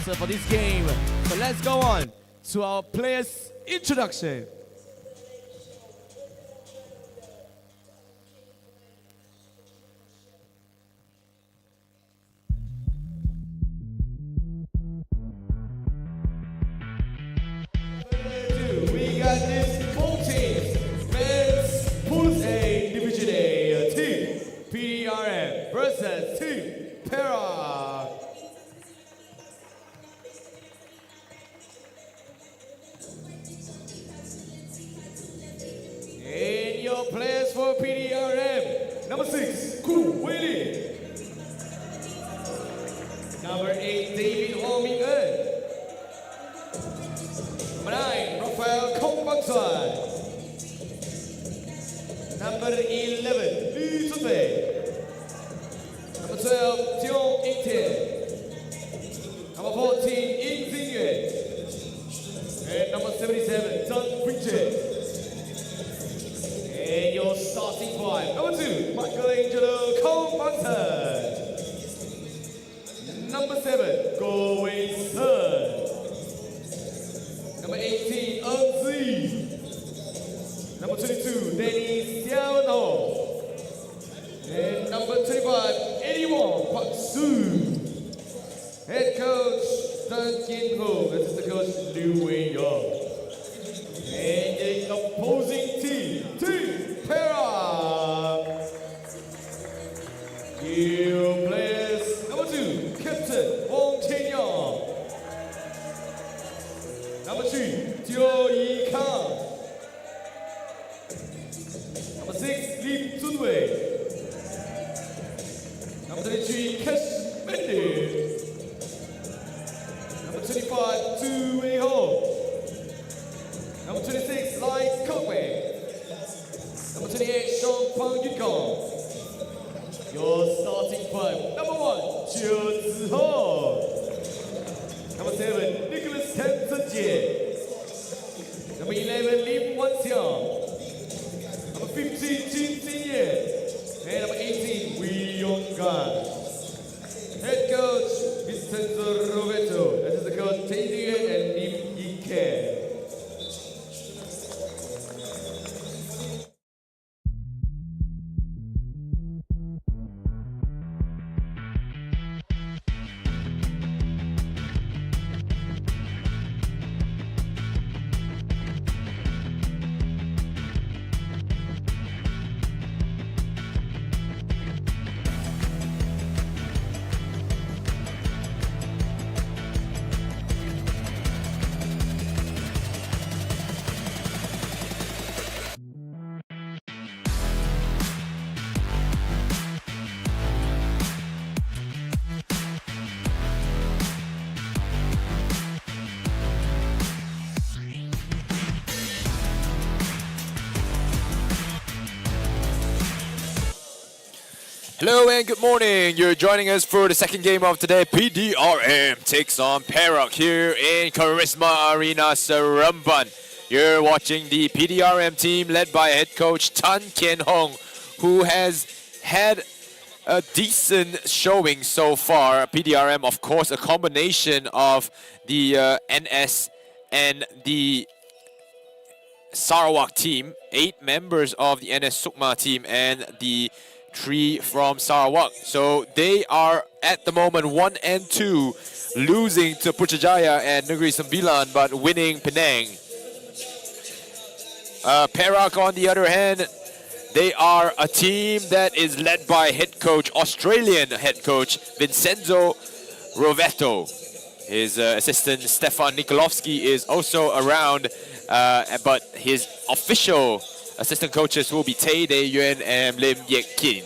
sponsor for this game. So let's go on to our players' introduction. We got this full team. Men's Pool A Division A team Pdrm versus team Perak. And your players for Pdrm: number 6, Ku Wei. Number 8, David Ho Ming Eun. Number 9, Rafael Kong Bang Suan. Number 11, Lee Chun Wei. Number 12, Tiong Ik Tien. Number 14, In Xing Yuan. And number 77, Zhang Pingchen. And your starting five: number 2, Michelangelo Kong Bang Sun. Number 7, Go Wei Sun. Number 18, Eun Zi. Number 22, Danny Xiao No. And number 25, 81, Park Su. Head coach, Tan Kin Ho. Assistant coach, Liu Wei Yong. And the opposing team, Team Perak. Your players: number 2, Captain Wong Chen Yang. Number 3, Teo Yi Kang. Number 6, Lim Chun Wei. Number 33, Kesh Mendes. Number 25, Tu Wei Ho. Number 26, Lai Kok Wei. Number 28, Sean Pang Yut Kong. Your starting five: number 1, Chiu Zi Ho. Number 7, Nicholas Tan Zhen Jie. Number 11, Lim Wan Xiang. Number 15, Jin Xin Ye. And number 18, Wee Yong Gan. Head coach, Vincenzo Roberto. Assistant coach, Tay Yuan and Lim Yi Ken. Hello and good morning. You're joining us for the second game of today. Pdrm takes on Perak here in Charisma Arena, Seremban. You're watching the Pdrm team led by head coach Tan Kian Hong, who has had a decent showing so far. Pdrm, of course, a combination of the NS and the Sarawak team. 8 members of the NS Sukma team and the 3 from Sarawak. So they are at the moment 1 and 2, losing to Putrajaya and Negeri Sembilan, but winning Penang. Perak, on the other hand, they are a team that is led by head coach, Australian head coach Vincenzo Rovetto. His assistant Stefan Nikolovsky is also around, but his official assistant coaches will be Tay Yuan and Lim Yek Kin.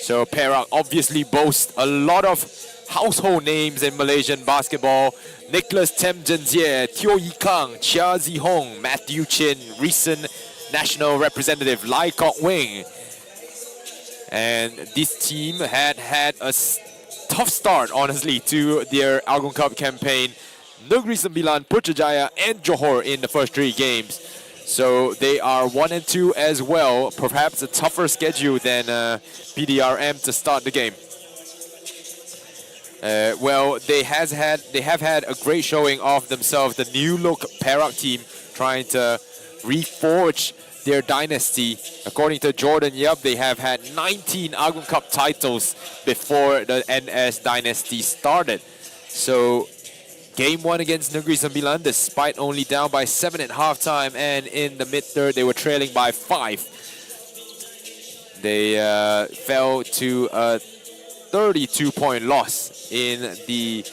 So Perak obviously boasts a lot of household names in Malaysian basketball. Nicholas Tem Jie, Teo Yi Kang, Chia Zi Hong, Matthew Chin, recent national representative Lai Kok Wing. And this team had a tough start, honestly, to their Agong Cup campaign. Negeri Sembilan, Putrajaya and Johor in the first 3 games. So they are 1 and 2 as well. Perhaps a tougher schedule than Pdrm to start the game. Well, they have had a great showing of themselves. The new look Perak team trying to reforge their dynasty. According to Jordan Yap, they have had 19 Agong Cup titles before the NS dynasty started. So game 1 against Negeri Sembilan, despite only down by 7 at halftime, and in the mid-third they were trailing by 5. They fell to a 32-point loss in the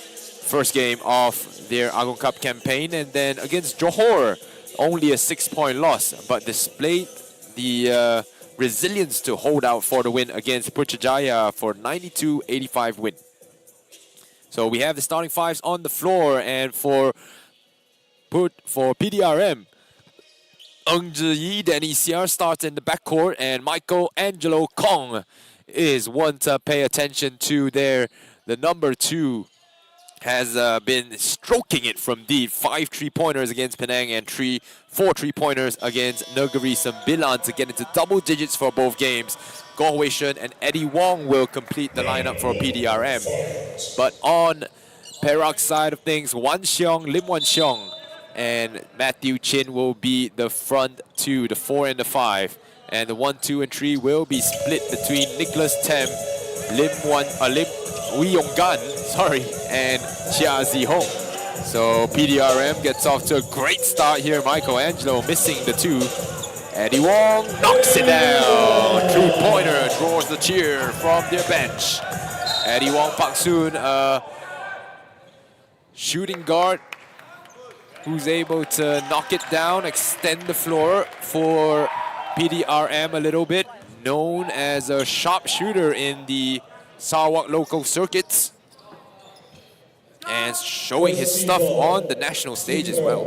first game of their Agong Cup campaign, and then against Johor, only a 6-point loss, but displayed the resilience to hold out for the win against Putrajaya for 92-85 win. So we have the starting fives on the floor, and for PDRM, Ng Zhi Danny Siar starts in the backcourt, and Michael Angelo Kong is one to pay attention to there. The number 2 has been stroking it from deep. 5 3-pointers against Penang and 4 3-pointers against Negeri Sembilan to get into double digits for both games. Goh Wei Shen and Eddie Wong will complete the lineup for PDRM. But on Perak's side of things, Wan Xiong, Lim Wan Xiong, and Matthew Chin will be the front 2, the 4 and the 5. And the 1, 2, and 3 will be split between Nicholas Tem, Wee Yong Gan, and Chia Zi Hong. So PDRM gets off to a great start here. Michael Angelo missing the 2. Eddie Wong knocks it down. 3-pointer draws the cheer from their bench. Eddie Wong Pak Soon, shooting guard, who's able to knock it down, extend the floor for PDRM a little bit. Known as a sharpshooter in the Sarawak local circuits, and showing his stuff on the national stage as well.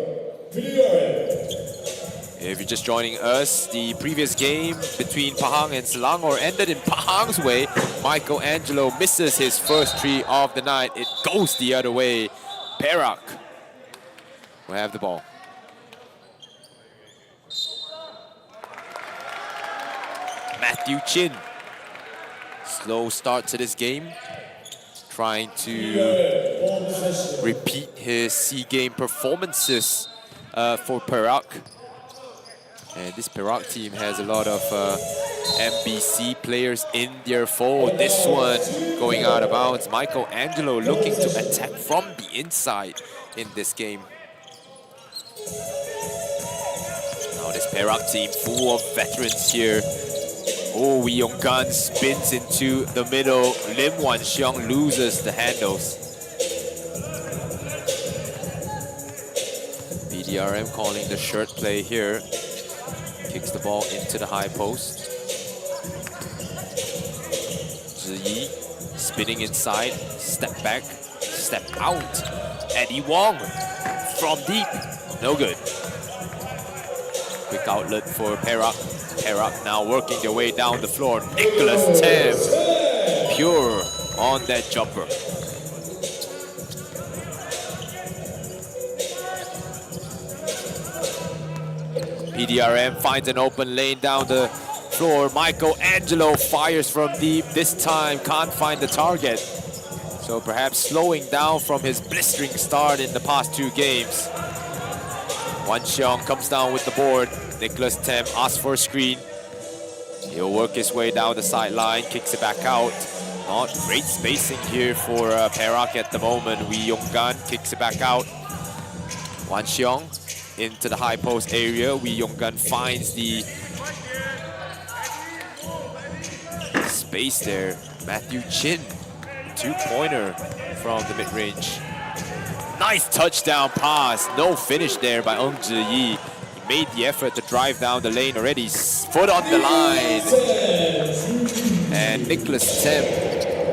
If you're just joining us, the previous game between Pahang and Selangor ended in Pahang's way. Michael Angelo misses his first 3 of the night. It goes the other way. Perak will have the ball. Matthew Chin. Slow start to this game. Trying to repeat his SEA Game performances for Perak. And this Perak team has a lot of MBC players in their fold. This one going out of bounds. Michael Angelo looking to attack from the inside in this game. Now this Perak team full of veterans here. Oh, Wee Yong Gan spins into the middle. Lim Wan Xiong loses the handles. PDRM calling the shirt play here. Kicks the ball into the high post. Zhi spinning inside. Step back. Step out. Eddie Wong from deep. No good. Quick outlet for Perak. Perak now working their way down the floor. Nicholas Tem, pure on that jumper. PDRM finds an open lane down the floor. Michael Angelo fires from deep. This time can't find the target. So perhaps slowing down from his blistering start in the past 2 games. Wan Xiong comes down with the board. Nicholas Tem asks for a screen. He'll work his way down the sideline, kicks it back out. Not great spacing here for Perak at the moment. Wee Yong Gan kicks it back out. Wan Xiong into the high post area. Wee Yong Gan finds the space there. Matthew Chin, 2-pointer from the mid-range. Nice touchdown pass. No finish there by Ng Zhi. Made the effort to drive down the lane already. Foot on the line. And Nicholas Tem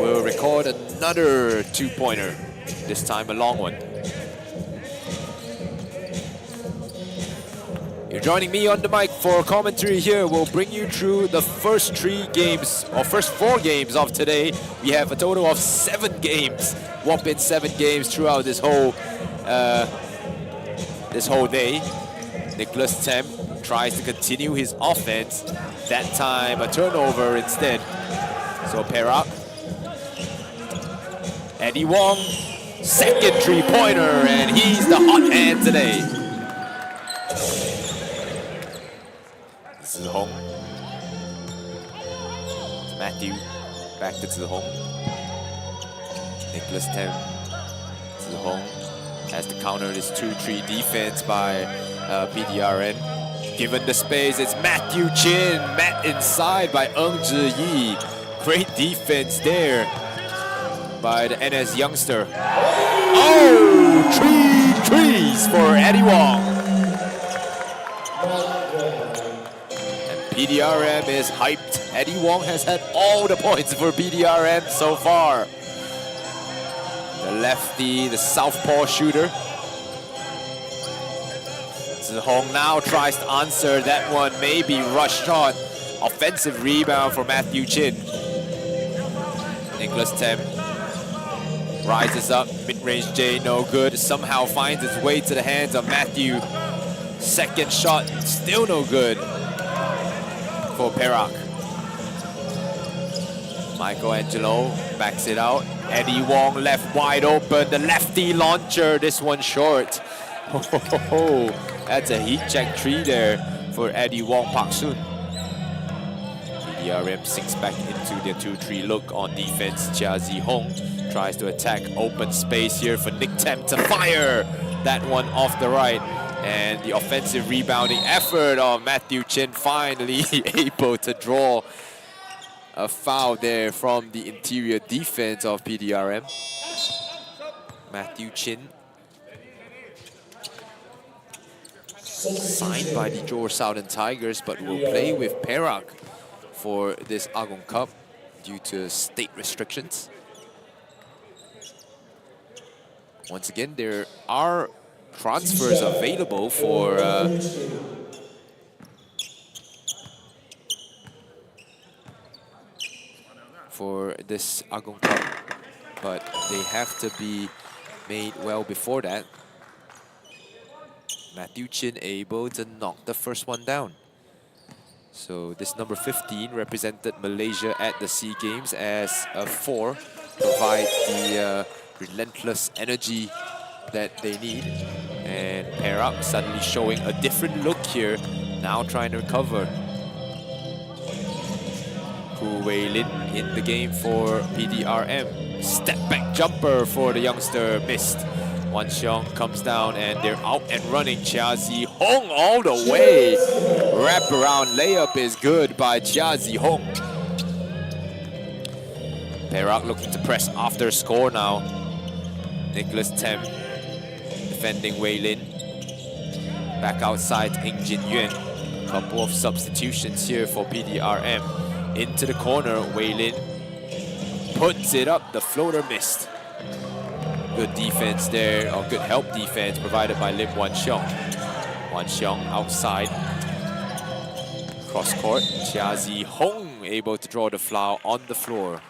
will record another 2-pointer. This time a long one. You're joining me on the mic for commentary here. We'll bring you through the first 3 games, or first 4 games of today. We have a total of 7 games. Whopping 7 games throughout this whole day. Nicholas Tem tries to continue his offense. That time a turnover instead. So Perak Eddie Wong, second three-pointer, and he's the hot hand today. Zihong. Matthew, back to Zihong. Nicholas Tem. Zihong has to counter this 2-3 defense by Pdrm. Given the space, it's Matthew Chin, met inside by Ng Zhi. Great defense there by the NS youngster. Oh, 3 threes for Eddie Wong. And Pdrm is hyped. Eddie Wong has had all the points for Pdrm so far. The lefty, the southpaw shooter. Zihong now tries to answer that one, maybe rush shot. Offensive rebound for Matthew Chin. Nicholas Tem rises up, mid-range J, no good. Somehow finds its way to the hands of Matthew. Second shot, still no good for Perak. Michelangelo backs it out. Eddie Wong left wide open. The lefty launcher, this one short. That's a heat check 3 there for Eddie Wong Park Soon. Pdrm sinks back into their 2-3 look on defense. Chia Zihong tries to attack open space here for Nick Tem to fire that one off the right. And the offensive rebounding effort of Matthew Chin finally able to draw a foul there from the interior defense of Pdrm. Matthew Chin, signed by the Johor Southern Tigers, but will play with Perak for this Agong Cup due to state restrictions. Once again, there are transfers available for this Agong Cup, but they have to be made well before that. Matthew Chin able to knock the first one down. So this number 15 represented Malaysia at the SEA Games as a 4, provide the relentless energy that they need. And Perak suddenly showing a different look here, now trying to recover. Ku Wei Lin in the game for Pdrm. Step back jumper for the youngster, missed. Wan Xiong comes down and they're out and running. Chia Zihong all the way. Wraparound layup is good by Chia Zihong. Perak looking to press after score now. Nicholas Tem defending Wei Lin. Back outside Ng Jin Yuan. Couple of substitutions here for Pdrm. Into the corner, Wei Lin puts it up, the floater missed. Good defense there, or good help defense provided by Lim Wan Xiong. Wan Xiong outside. Cross court, Chia Zihong able to draw the foul on the floor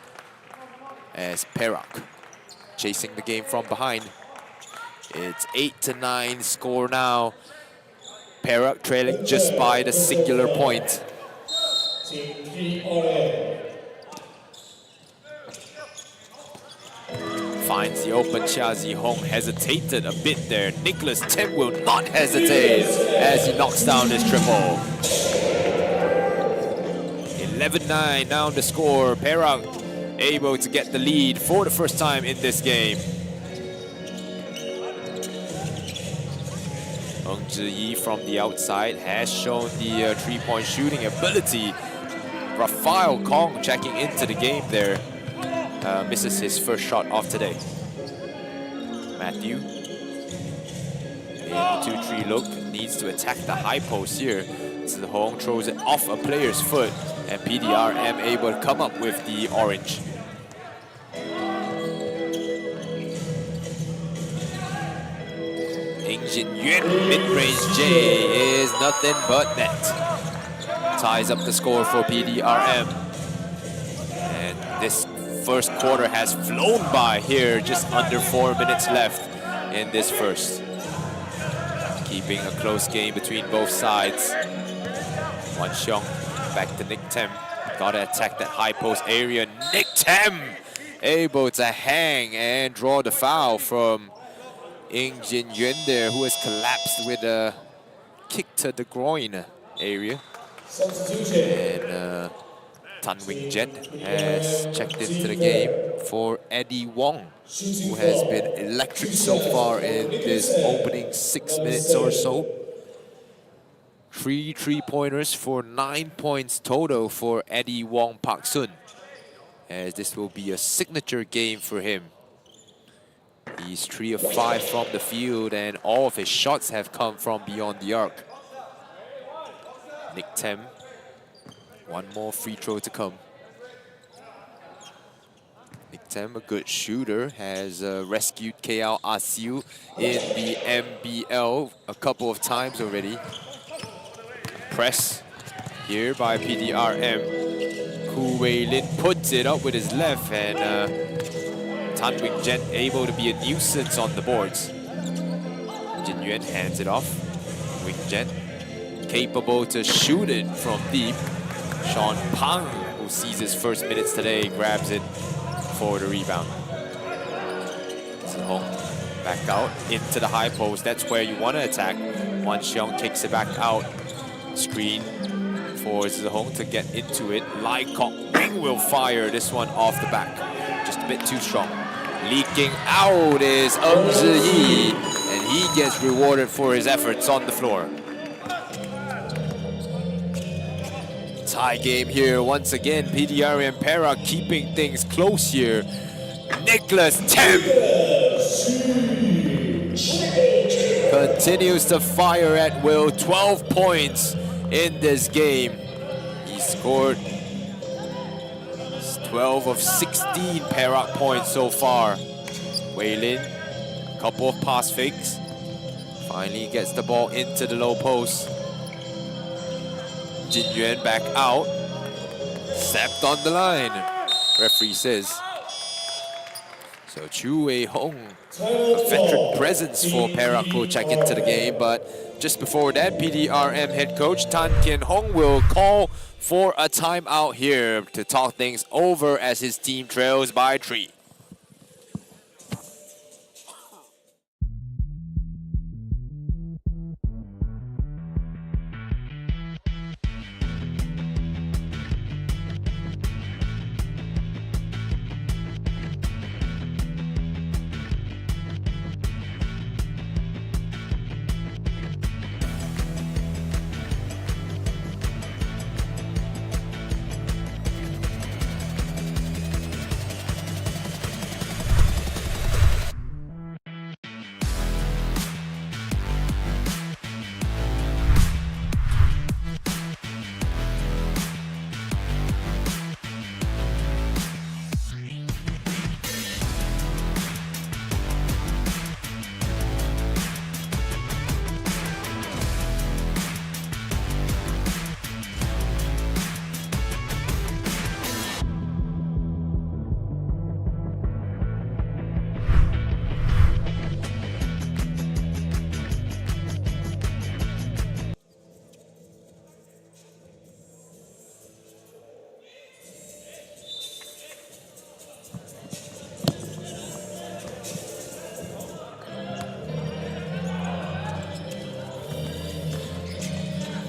as Perak chasing the game from behind. It's 8-9 score now. Perak trailing just by the singular point. Finds the open. Chia Zihong hesitated a bit there. Nicholas Tem will not hesitate as he knocks down this triple. 11-9 now the score. Perak able to get the lead for the first time in this game. Ng Zhi from the outside has shown the three-point shooting ability. Rafael Kong checking into the game there. Misses his first shot off today. Matthew in the 2-3 look, needs to attack the high post here. Zihong throws it off a player's foot, and Pdrm able to come up with the orange. Ng Jin Yuan mid-range J is nothing but net. Ties up the score for Pdrm. And this first quarter has flown by here, just under 4 minutes left in this first. Keeping a close game between both sides. Wan Xiong back to Nick Tem. Gotta attack that high post area. Nick Tem able to hang and draw the foul from Ng Jin Yuan there, who has collapsed with a kick to the groin area. And Tan Wing Jet has checked into the game for Eddie Wong, who has been electric so far in this opening 6 minutes or so. 3 3-pointers for 9 points total for Eddie Wong Park Sun, as this will be a signature game for him. He's 3 of 5 from the field, and all of his shots have come from beyond the arc. Nick Tem, one more free throw to come. Nick Tem, a good shooter, has rescued KL Asiu in the MBL a couple of times already. Press here by Pdrm. Ku Wei Lin puts it up with his left, and Tan Wing Jet able to be a nuisance on the boards. Jin Yuan hands it off. Wing Jet capable to shoot it from deep. Sean Pang, who sees his first minutes today, grabs it for the rebound. Hong back out into the high post. That's where you want to attack. Wan Xiong kicks it back out. Screen for Zhong to get into it. Lai Kok Wing will fire this one off the back. Just a bit too strong. Leaking out is Yi, and he gets rewarded for his efforts on the floor. Tie game here once again. Pdrm Perak keeping things close here. Nicholas Tem continues to fire at will. 12 points in this game. He scored 12 of 16 Perak points so far. Wei Lin, a couple of pass fakes. Finally gets the ball into the low post. Jin Yuan back out. Stepped on the line, referee says. So Chu Wei Hong, a veteran presence for Perak, will check into the game. But just before that, Pdrm head coach Tan Kien Hong will call for a timeout here to talk things over as his team trails by 3.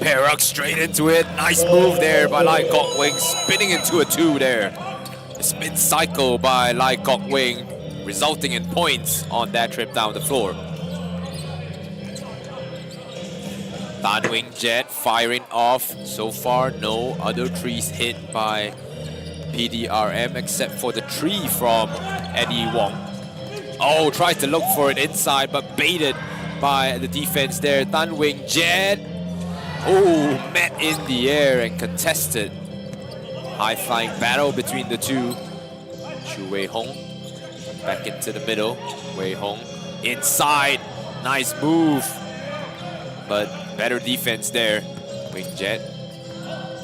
Perak straight into it. Nice move there by Lai Kok Wing, spinning into a 2 there. A spin cycle by Lai Kok Wing, resulting in points on that trip down the floor. Tan Wing Jet firing off. So far, no other threes hit by Pdrm except for the 3 from Eddie Wong. Oh, tried to look for it inside, but baited by the defense there. Tan Wing Jet. Oh, met in the air and contested. High-flying battle between the two. Chu Wei Hong back into the middle. Wei Hong inside. Nice move. But better defense there. Wing Jet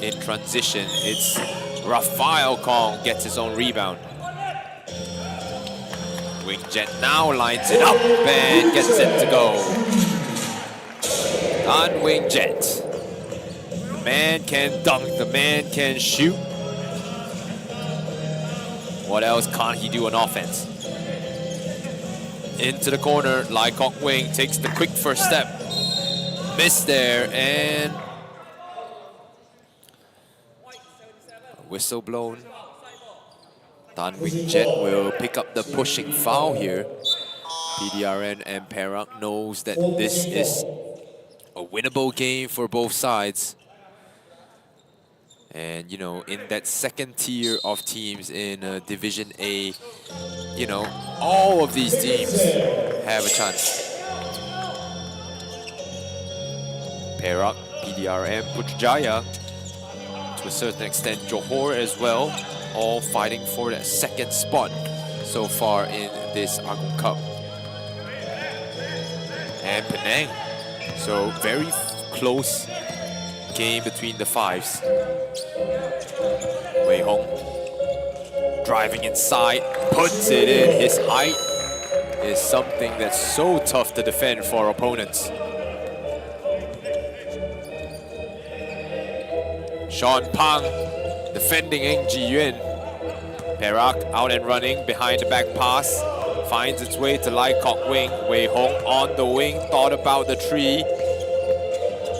in transition. It's Rafael Kong gets his own rebound. Wing Jet now lines it up and gets it to go. On Wing Jet. The man can dunk, the man can shoot. What else can't he do on offense? Into the corner, Lai Kok Wing takes the quick first step. Missed there, and whistle blown. Tan Wing Jet will pick up the pushing foul here. Pdrm and Perak knows that this is a winnable game for both sides. And, you know, in that second tier of teams in Division A, you know, all of these teams have a chance. Perak, Pdrm, Putrajaya, to a certain extent Johor as well, all fighting for that second spot so far in this Agong Cup. And Penang, so very close game between the fives. Wei Hong driving inside, puts it in. His height is something that's so tough to defend for opponents. Sean Pang defending Ng Ji Yuen. Perak out and running behind the back pass. Finds its way to Lai Kok Wing. Wei Hong on the wing, thought about the tree.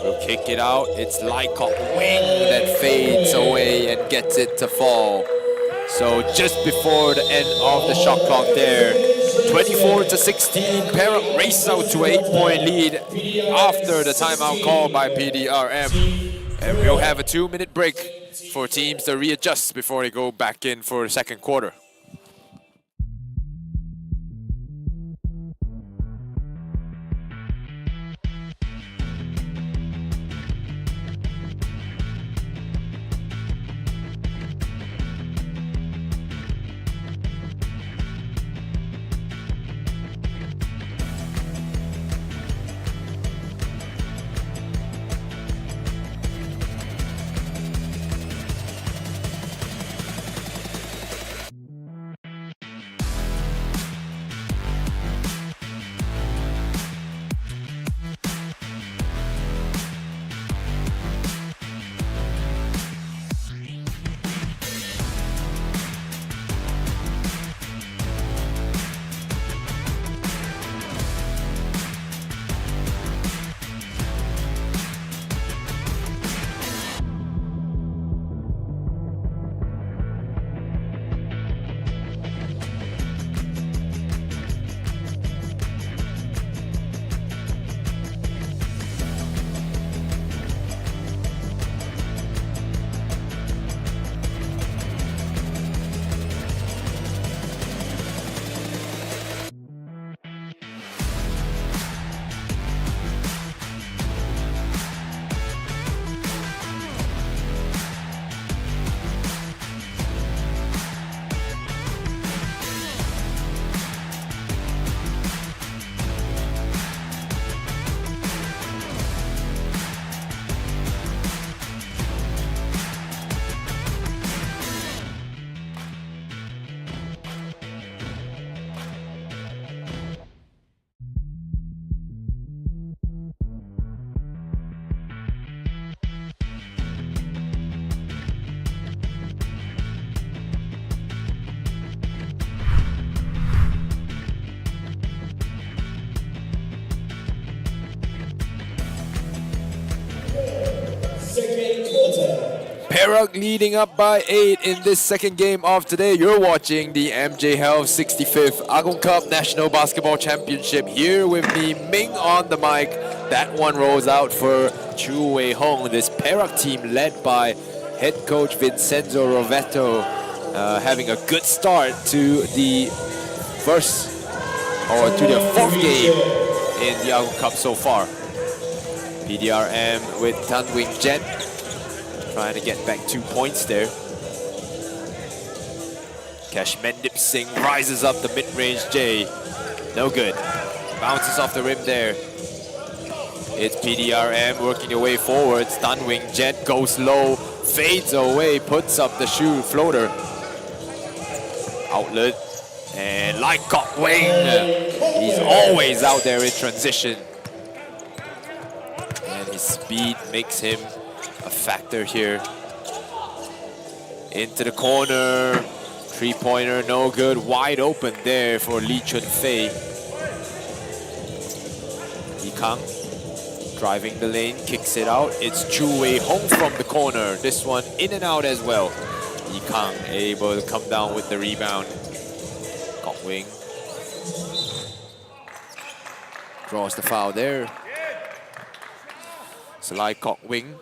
Will kick it out. It's Lai Kok Wing that fades away and gets it to fall. So just before the end of the shot clock there, 24-16, Perak races out to an 8-point lead after the timeout called by Pdrm. And we'll have a 2-minute break for teams to readjust before they go back in for the second quarter. Perak leading up by 8 in this second game of today. You're watching the MJ Health 65th Agong Cup National Basketball Championship here with me, Ming on the mic. That one rolls out for Chu Wei Hong. This Perak team led by head coach Vincenzo Rovetto, having a good start to the fourth game in the Agong Cup so far. Pdrm with Tan Wing Jet trying to get back 2 points there. Kashmendip Singh rises up the mid-range J. No good. Bounces off the rim there. It's Pdrm working their way forward. Tan Wing Jet goes low, fades away, puts up the shoe floater. Outlet. And Lai Kok Wing. He's always out there in transition. And his speed makes him a factor here. Into the corner. Three-pointer, no good. Wide open there for Lee Chun-fei. Kang driving the lane, kicks it out. It's Chu Wei-hong from the corner. This one in and out as well. Kang able to come down with the rebound. Kok Wing draws the foul there. Salai Kok Wing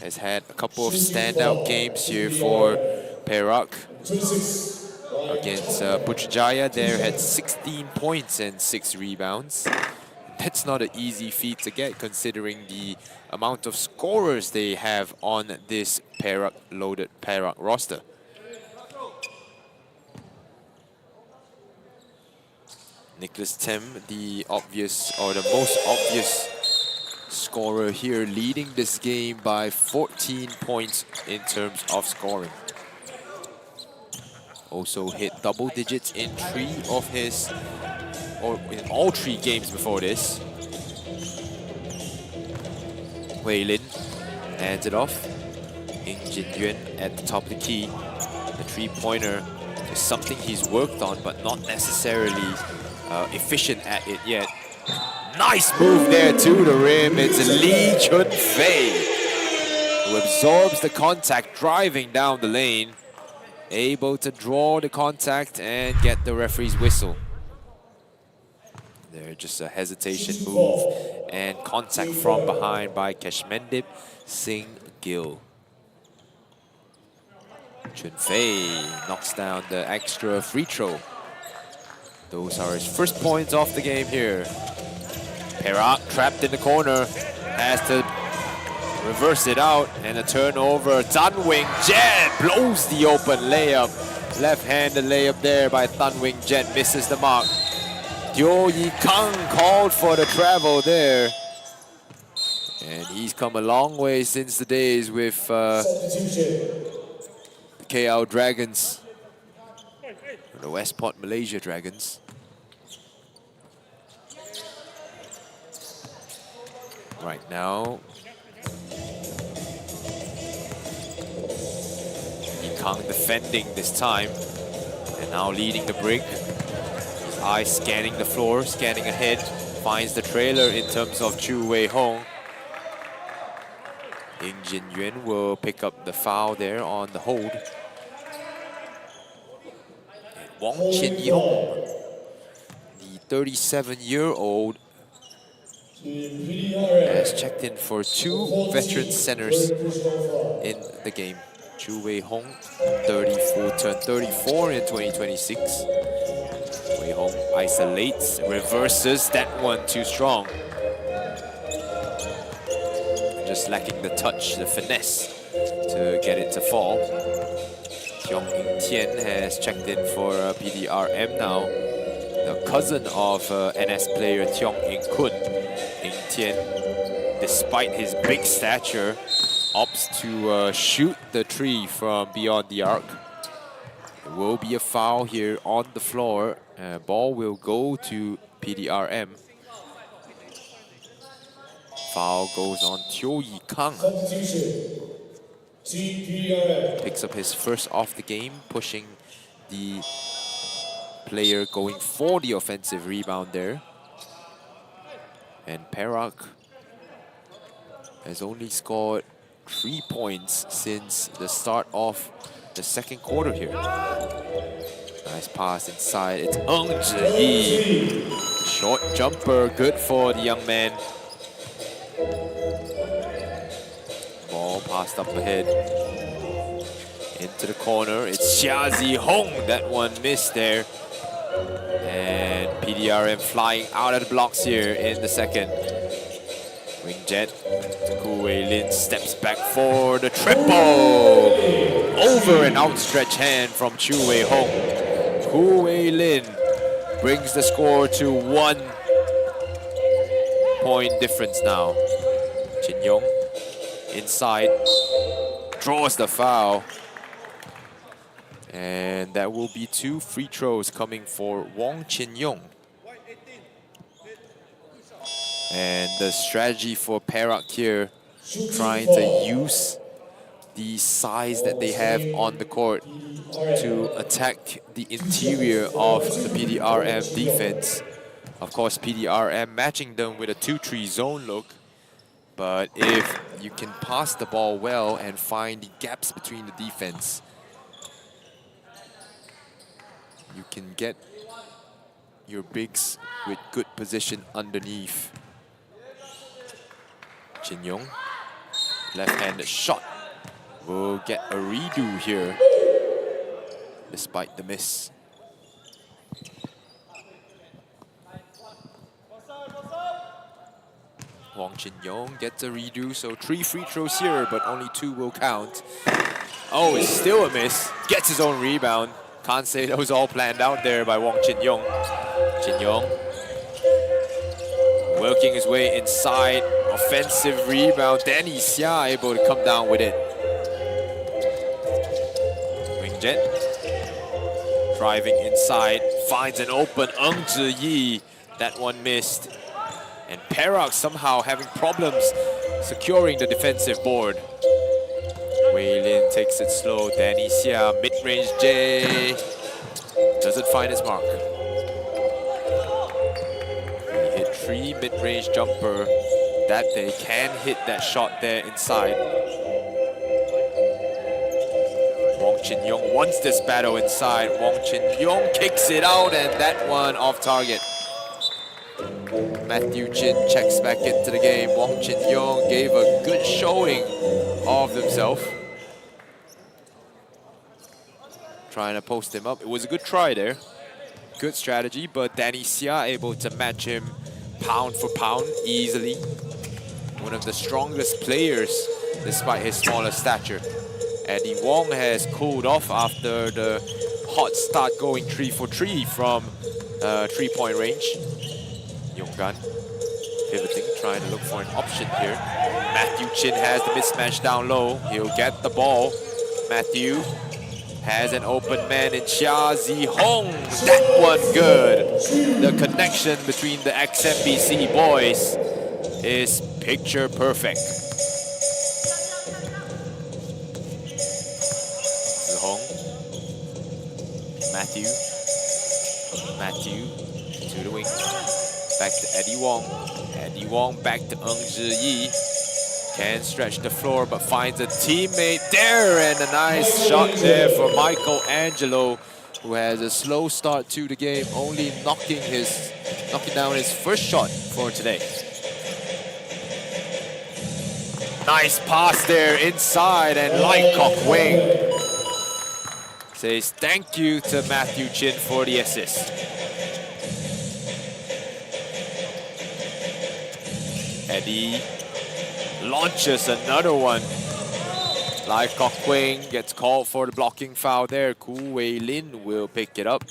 has had a couple of standout games here for Perak. Against Putrajaya, there had 16 points and 6 rebounds. That's not an easy feat to get considering the amount of scorers they have on this loaded Perak roster. Nicholas Tem, the obvious or the most obvious scorer here, leading this game by 14 points in terms of scoring. Also hit double digits in in all 3 games before this. Wei Lin hands it off. Ing Jin Yuan at the top of the key. The three-pointer is something he's worked on, but not necessarily efficient at it yet. Nice move there to the rim. It's Lee Chun-fei who absorbs the contact, driving down the lane. Able to draw the contact and get the referee's whistle. There, just a hesitation move and contact from behind by Keshmendip Singh Gill. Chun-fei knocks down the extra free throw. Those are his first points off the game here. Perak trapped in the corner, has to reverse it out, and a turnover. Tan Wing Jet blows the open layup. Left-handed layup there by Tan Wing Jet, misses the mark. Teo Yi Kang called for the travel there. And he's come a long way since the days with the KL Dragons, the Westport Malaysia Dragons. Right now, Yi Kang defending this time, and now leading the break. His eyes scanning the floor, scanning ahead, finds the trailer in terms of Chu Wei-hong. Ing Jin Yuan will pick up the foul there on the hold. And Wong Chin-yong, the 37-year-old, has checked in for 2 veteran centers in the game. Chu Wei-hong, 34, turned 34 in 2026. Wei-hong isolates, reverses, that one too strong. Just lacking the touch, the finesse to get it to fall. Tiong Ing Tien has checked in for Pdrm now. The cousin of NS player Tiong Ing Kun. Ing Tien, despite his big stature, opts to shoot the tree from beyond the arc. There will be a foul here on the floor. Ball will go to Pdrm. Foul goes on Teo Yi Kang. Picks up his first off the game, pushing the player going for the offensive rebound there. And Perak has only scored 3 points since the start of the second quarter here. Nice pass inside. It's Ng Zhi. Short jumper, good for the young man. Ball passed up ahead. Into the corner. It's Xia Zihong. That one missed there. And Pdrm flying out of the blocks here in the second. Wing Jet. Gu Wei Lin steps back for the triple. Over an outstretched hand from Chu Wei-hong. Gu Wei Lin brings the score to 1 point difference now. Chin Yong inside, draws the foul. And that will be 2 free throws coming for Wong Chin Yong. And the strategy for Perak here, trying to use the size that they have on the court to attack the interior of the PDRM defense. Of course, PDRM matching them with a 2-3 zone look. But if you can pass the ball well and find the gaps between the defense, you can get your bigs with good position underneath. Jin Young, left-handed shot, will get a redo here, despite the miss. Wong Chin Young gets a redo, so 3 free throws here, but only 2 will count. Oh, it's still a miss. Gets his own rebound. Can't say that was all planned out there by Wong Chin Young. Chin Young working his way inside. Offensive rebound. Danny Xia able to come down with it. Wing Jet driving inside. Finds an open Ng Zhiyi. That one missed. And Perak somehow having problems securing the defensive board. Wei Lin takes it slow. Danny Xia, mid-range J. Doesn't find his mark. He hit 3 mid-range jumper that day. Can hit that shot there inside. Wong Chin Young wants this battle inside. Wong Chin Young kicks it out, and that one off target. Matthew Chin checks back into the game. Wong Chin Young gave a good showing of himself. Trying to post him up. It was a good try there. Good strategy, but Danny Xia able to match him pound for pound easily. One of the strongest players despite his smaller stature. Eddie Wong has cooled off after the hot start going 3 for 3 from 3-point range. Yonggan pivoting, trying to look for an option here. Matthew Chin has the mismatch down low. He'll get the ball. Matthew has an open man in Xia Zihong. That one good. The connection between the XMBC boys is picture perfect. Zihong. Matthew to the wing. Back to Eddie Wong. Eddie Wong back to Ng Zhiyi. Can stretch the floor, but finds a teammate there, and a nice shot there for Michael Angelo, who has a slow start to the game, only knocking down his first shot for today. Nice pass there inside, and Lai Kok Wing says thank you to Matthew Chin for the assist. Eddie launches another one. Lai Kok Wing gets called for the blocking foul there. Ku Wei Lin will pick it up.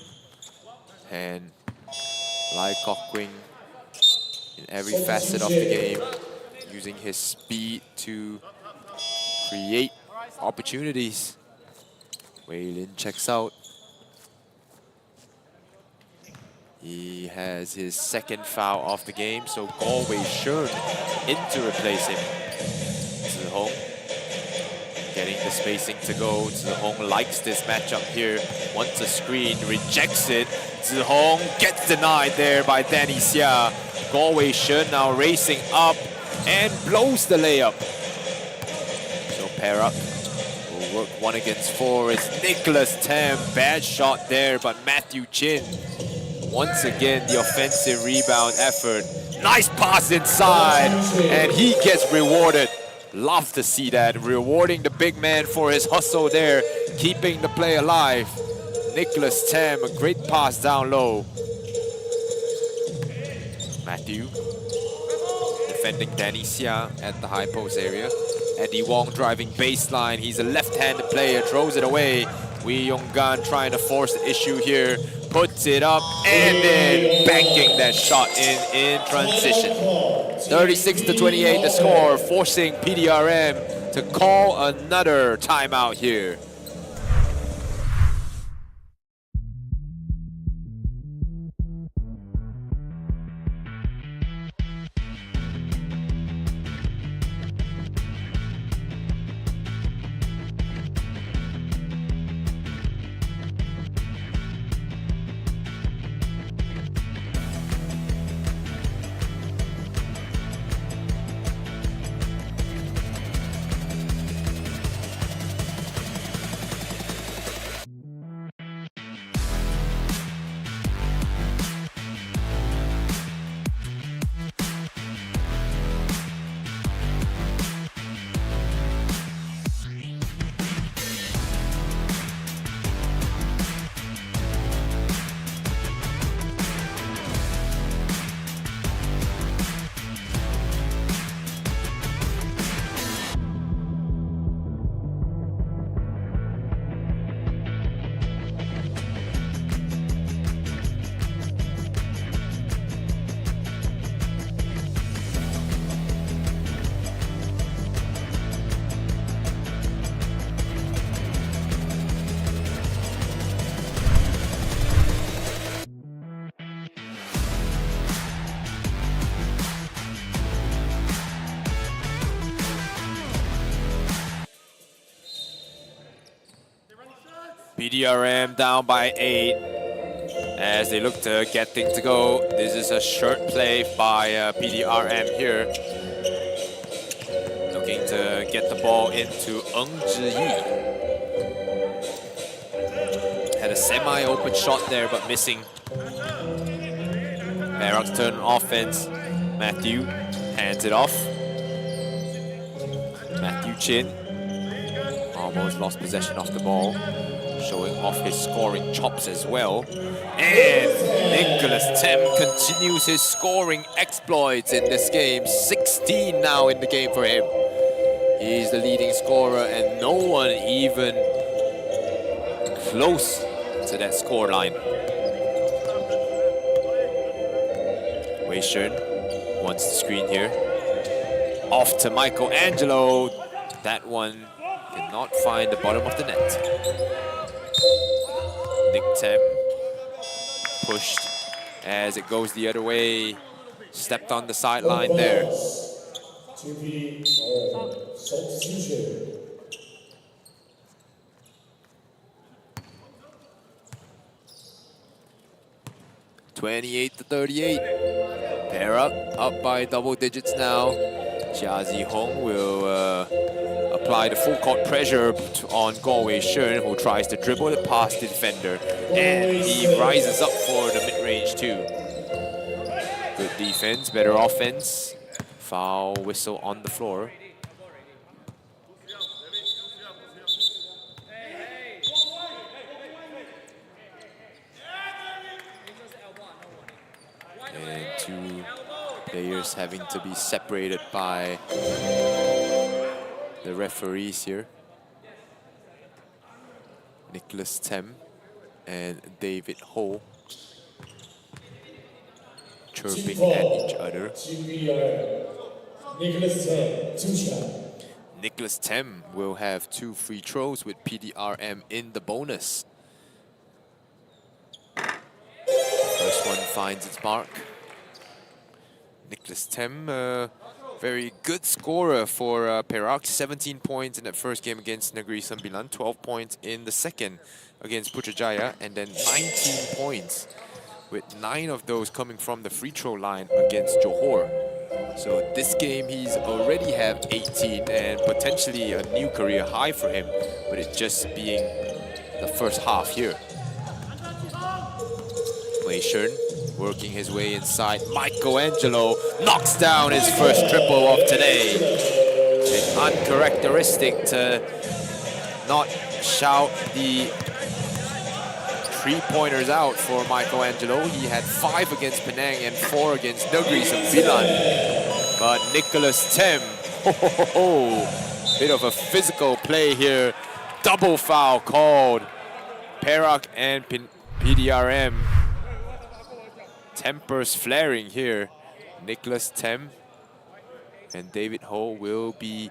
And Lai Kok Wing in every facet of the game, using his speed to create opportunities. Wei Lin checks out. He has his second foul of the game, so Galway Shern in to replace him. Zihong getting the spacing to go. Zihong likes this matchup here. Wants a screen, rejects it. Zihong gets denied there by Danny Xia. Galway Shern now racing up and blows the layup. So Perak will work 1 against 4. It's Nicholas Tam. Bad shot there, but Matthew Chin. Once again, the offensive rebound effort. Nice pass inside, and he gets rewarded. Love to see that, rewarding the big man for his hustle there, keeping the play alive. Nicholas Tam, a great pass down low. Matthew defending Danny Xia at the high post area. Eddie Wong driving baseline. He's a left-handed player, throws it away. Wee Yong-gan trying to force the issue here. Puts it up and then banking that shot in transition. 36-28 the score, forcing PDRM to call another timeout here. PDRM down by 8 as they look to get things to go. This is a short play by PDRM here. Looking to get the ball into Ng Zhiyi. Had a semi-open shot there, but missing. Perak's turn on offense. Matthew hands it off. Matthew Chin almost lost possession of the ball, showing off his scoring chops as well. And Nicholas Tem continues his scoring exploits in this game. 16 now in the game for him. He's the leading scorer and no one even close to that scoreline. Wei Shun wants the screen here. Off to Michelangelo. That one did not find the bottom of the net. Nick Tem pushed as it goes the other way. Stepped on the sideline there. (28-38). Perak up by double digits now. Jia Zihong will apply the full court pressure on Goh Wei Shun, who tries to dribble it past the defender. And he rises up for the mid-range too. Good defense, better offense. Foul whistle on the floor. And two players having to be separated by the referees here. Nicholas Tem and David Ho chirping at each other. Nicholas Tem will have 2 free throws with PDRM in the bonus. First one finds its mark. Nicholas Tem, very good scorer for Perak. 17 points in that first game against Negeri Sembilan, 12 points in the second against Putrajaya, and then 19 points, with 9 of those coming from the free throw line against Johor. So this game he's already have 18 and potentially a new career high for him, but it's just being the first half here. Wei Shun working his way inside. Michelangelo knocks down his first triple of today. It's uncharacteristic to not shout the three-pointers out for Michelangelo. He had 5 against Penang and 4 against Negeri Sembilan. But Nicholas Tem, bit of a physical play here. Double foul called. Perak and PDRM. Tempers flaring here. Nicholas Tem and David Ho will be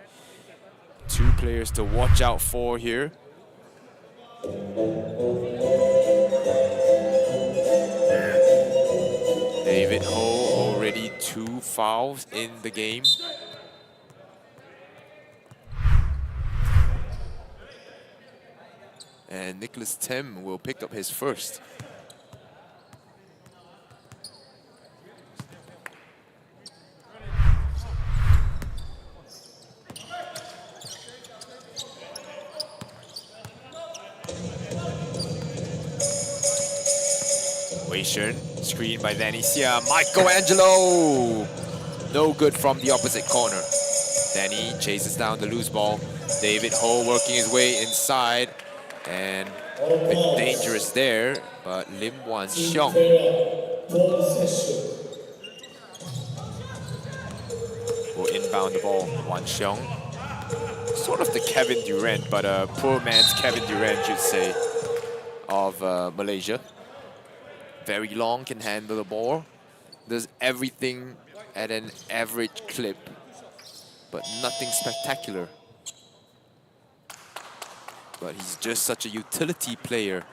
2 players to watch out for here. David Ho already 2 fouls in the game. And Nicholas Tem will pick up his first. Wei Shun, screened by Vanisia. Michelangelo! No good from the opposite corner. Danny chases down the loose ball. David Ho working his way inside. And a bit dangerous there, but Lim Wan Xiong will inbound the ball. Wan Xiong, sort of the Kevin Durant, but a poor man's Kevin Durant, you'd say, of Malaysia. Very long, can handle the ball, does everything at an average clip, but nothing spectacular. But he's just such a utility player.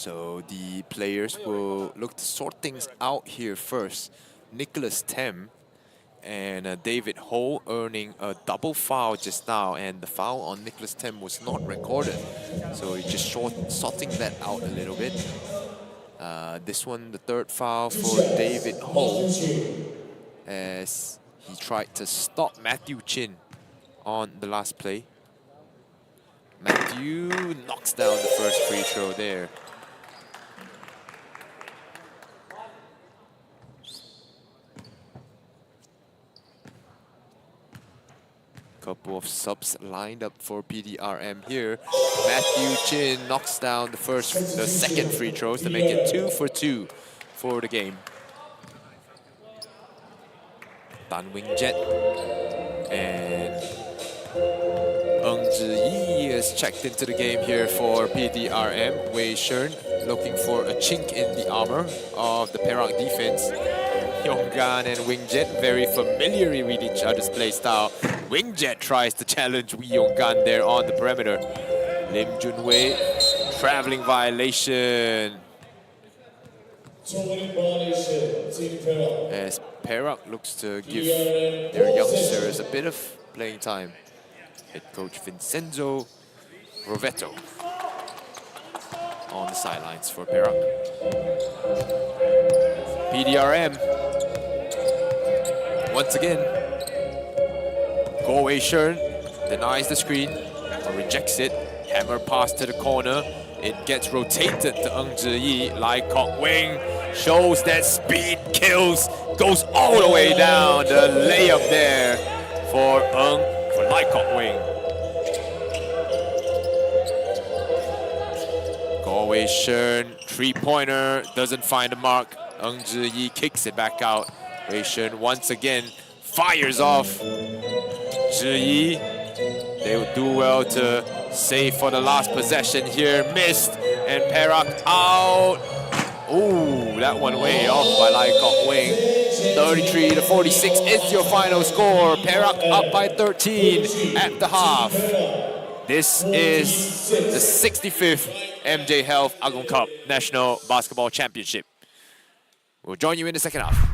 So the players will look to sort things out here first. Nicholas Tem and David Ho earning a double foul just now, and the foul on Nicholas Tem was not recorded. So he's just sorting that out a little bit. This one, the third foul for David Ho, as he tried to stop Matthew Chin on the last play. Matthew knocks down the first free throw there. Couple of subs lined up for PDRM here. Matthew Chin knocks down the second free throws to make it 2 for 2 for the game. Tan Wingjet and Ng Zhi has checked into the game here for PDRM. Wei Shern looking for a chink in the armor of the Perak defense. Yonggan and Wingjet very familiar with each other's play style. Wingjet tries to challenge Wee Yonggan there on the perimeter. Lim Junwei, traveling violation. As Perak looks to give their youngsters a bit of playing time. Head coach Vincenzo Rovetto on the sidelines for Perak. PDRM once again. Go Wei Shern denies the screen or rejects it. Hammer pass to the corner. It gets rotated to Ng Zhi. Lai Kok Wing shows that speed kills. Goes all the way down. The layup there for Lai Kok Wing. Go Wei Shern, three-pointer, doesn't find the mark. Ng Zhi kicks it back out. Wei Shern once again fires off. Zhi, they would do well to save for the last possession here. Missed, and Perak out. Ooh, that one way off by Lai Kok Wing. 33-46 is your final score. Perak up by 13 at the half. This is the 65th MJ Health Agong Cup National Basketball Championship. We'll join you in the second half.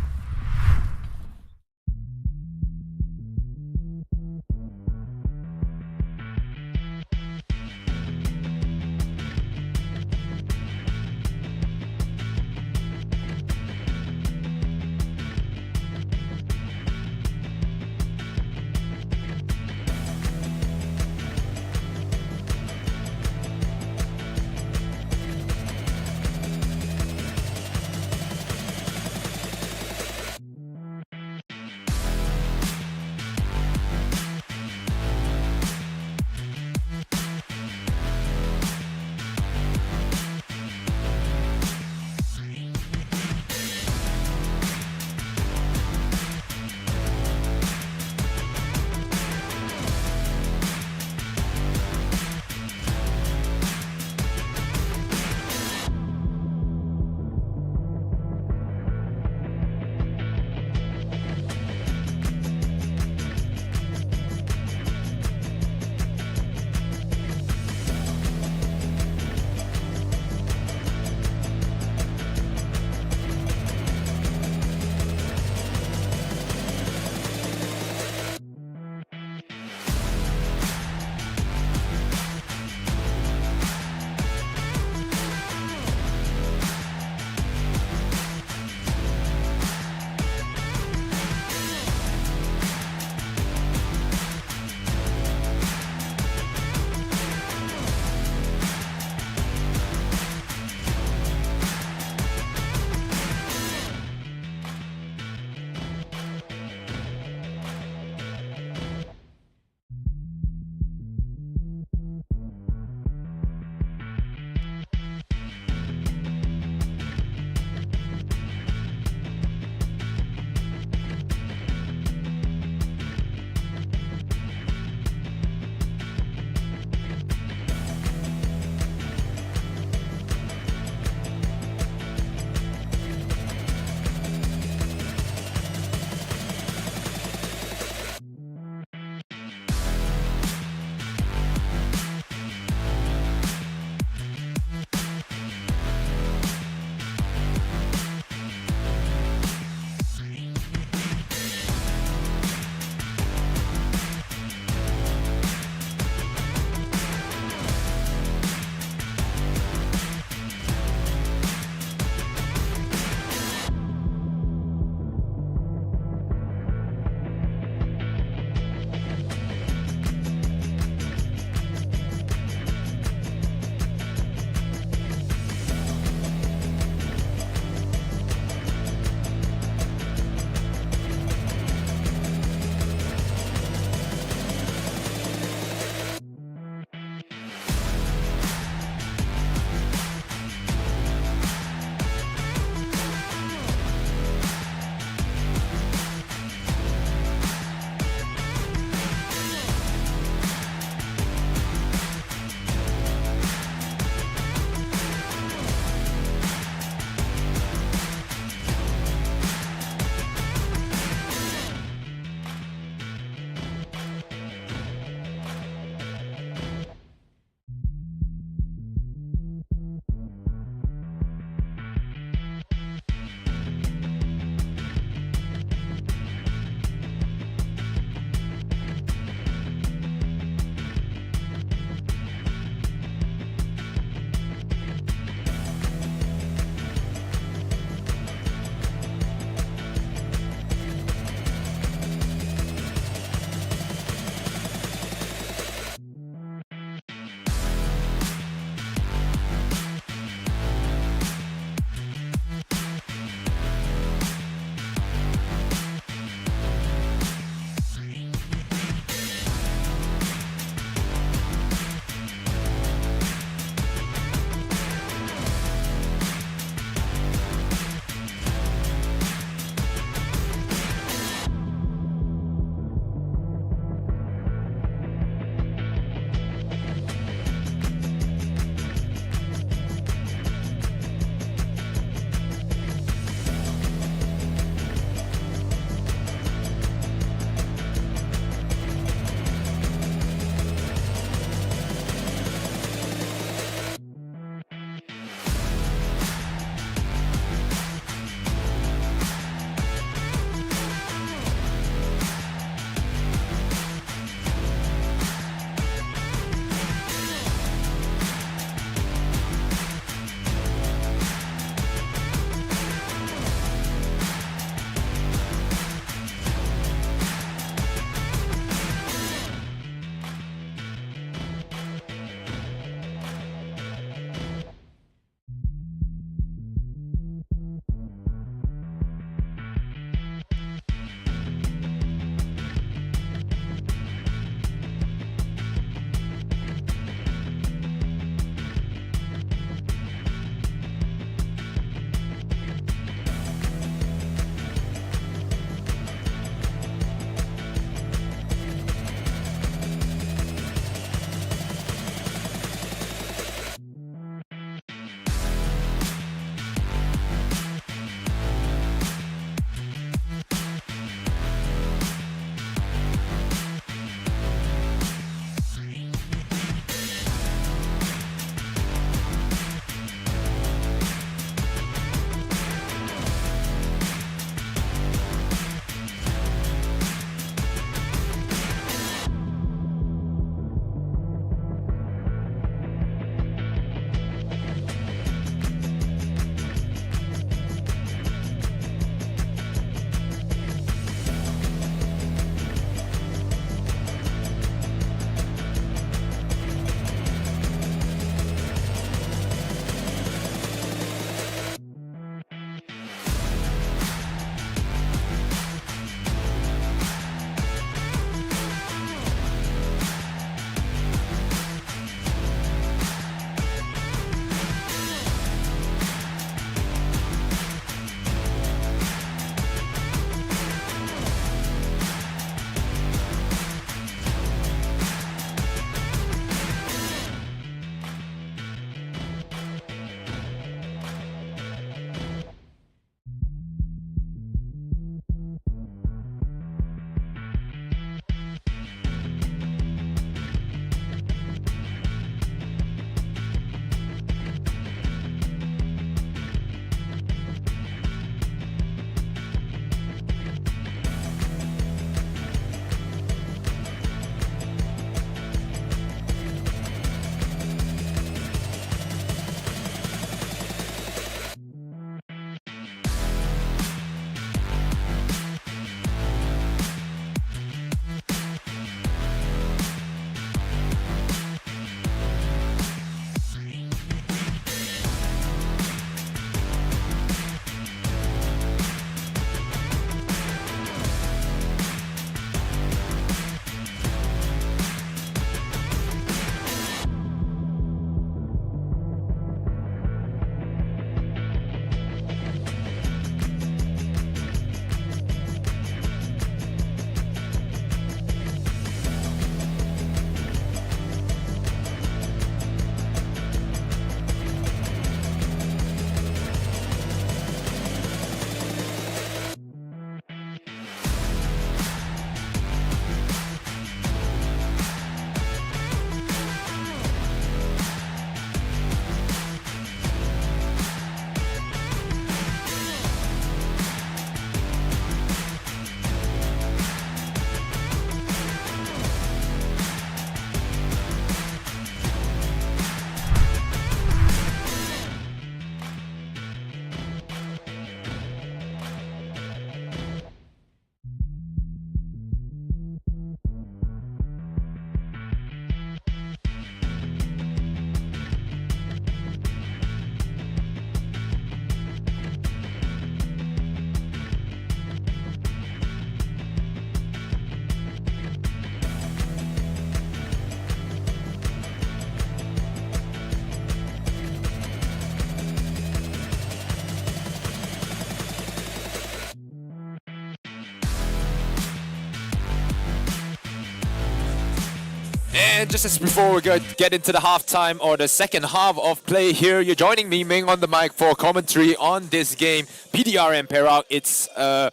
And just as before we get into the halftime or the second half of play here, you're joining me, Ming, on the mic for commentary on this game, Pdrm Perak. It's an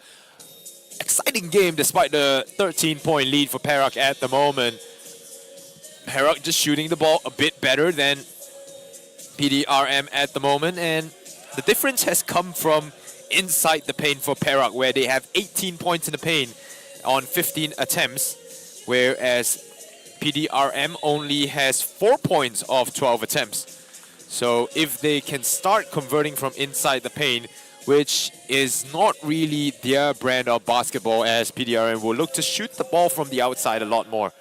exciting game despite the 13-point lead for Perak at the moment. Perak just shooting the ball a bit better than Pdrm at the moment, and the difference has come from inside the paint for Perak, where they have 18 points in the paint on 15 attempts, whereas Pdrm only has 4 points of 12 attempts. So if they can start converting from inside the paint, which is not really their brand of basketball, as Pdrm will look to shoot the ball from the outside a lot more.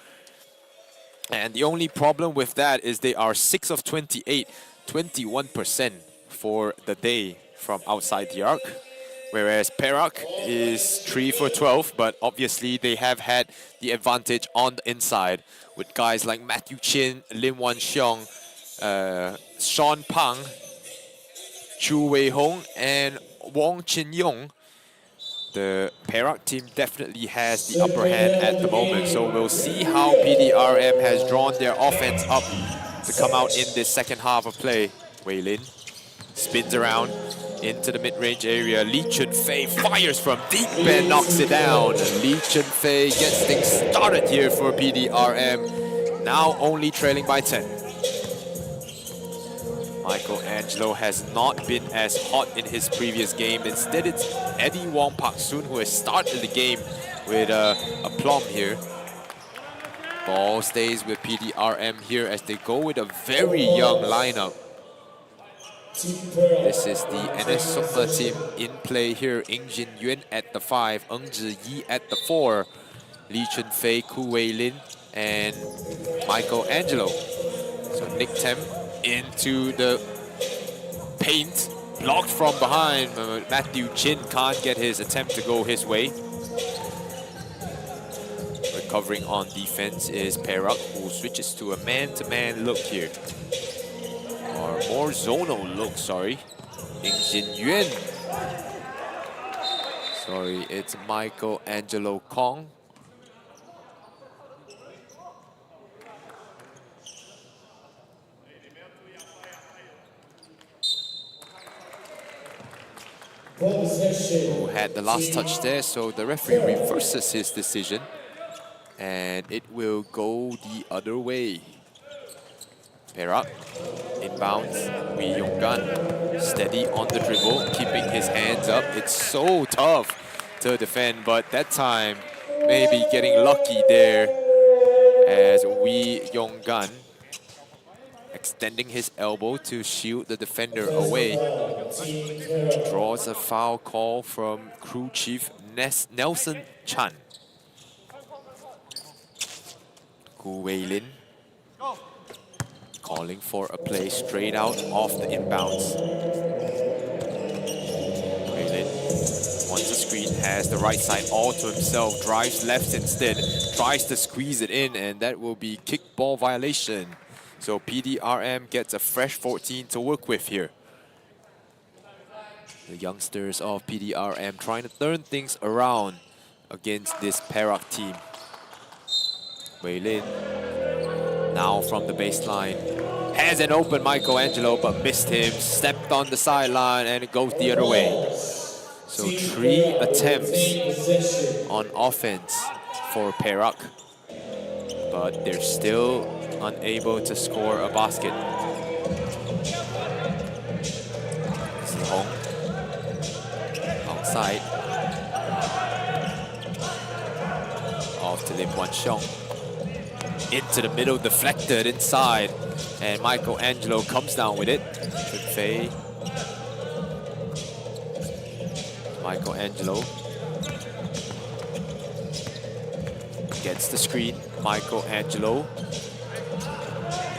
And the only problem with that is they are 6 of 28, 21% for the day from outside the arc. Whereas Perak is 3 for 12, but obviously they have had the advantage on the inside with guys like Matthew Chin, Lim Wan Xiong, Sean Pang, Chu Wei Hong, and Wong Chin Yong. The Perak team definitely has the upper hand at the moment, so we'll see how Pdrm has drawn their offense up to come out in this second half of play. Wei Lin spins around into the mid-range area. Lee Chun Fei fires from deep and knocks it down. Lee Chun Fei gets things started here for Pdrm, now only trailing by 10. Michelangelo has not been as hot in his previous game. Instead, it's Eddie Wong Pak Soon who has started the game with a plum here. Ball stays with Pdrm here as they go with a very young lineup. This is the NS Sukla team in play here. Ing Jin Yuan at the 5, Ng Zhi Yi at the 4, Lee Chun Fei, Ku Wei Lin, and Michelangelo. So Nick Tem into the paint, blocked from behind. Matthew Chin can't get his attempt to go his way. Recovering on defense is Perak, who switches to a man-to-man look here. Or more zonal look, sorry. Ing Jin Yuan. Sorry, it's Michelangelo Kong. Who had the last touch there, so the referee reverses his decision. And it will go the other way. Perak inbounds. Wee Yong Gan steady on the dribble, keeping his hands up. It's so tough to defend, but that time maybe getting lucky there as Wee Yong Gan extending his elbow to shield the defender away. Draws a foul call from crew chief Nelson Chan. Gu Wei Lin calling for a play straight out off the inbounds. Wei Lin wants a screen, has the right side all to himself, drives left instead, tries to squeeze it in, and that will be kickball violation. So Pdrm gets a fresh 14 to work with here. The youngsters of Pdrm trying to turn things around against this Perak team. Wei Lin now from the baseline. Has an open Michelangelo but missed him. Stepped on the sideline and it goes the other way. So 3 attempts on offense for Perak. But they're still unable to score a basket. Hong outside. Off to Lim Wan Xiong. Into the middle, deflected inside. And Michelangelo comes down with it. Chun Fei. Michelangelo gets the screen. Michelangelo.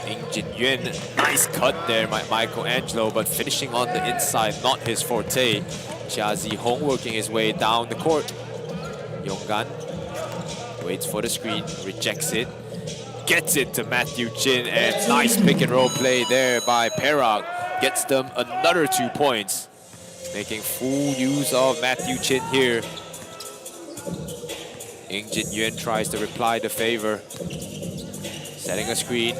Ing Jin Yuan, nice cut there, Michelangelo, but finishing on the inside, not his forte. Chia Zi Hong working his way down the court. Yonggan waits for the screen, rejects it, gets it to Matthew Chin, and nice pick and roll play there by Perak. Gets them another 2 points. Making full use of Matthew Chin here. Ing Jin Yuan tries to reply the favor. Setting a screen.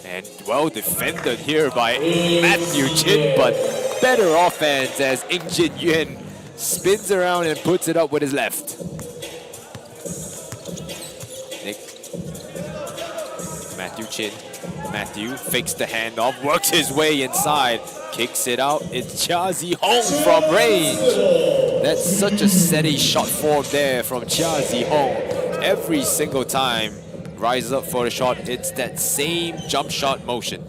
And well defended here by Matthew Chin, but better offense as Ing Jin Yuan spins around and puts it up with his left. Matthew Chin. Matthew fakes the handoff, works his way inside, kicks it out. It's Chia Zi Hong from range. That's such a steady shot form there from Chia Zi Hong. Every single time rises up for the shot, it's that same jump shot motion.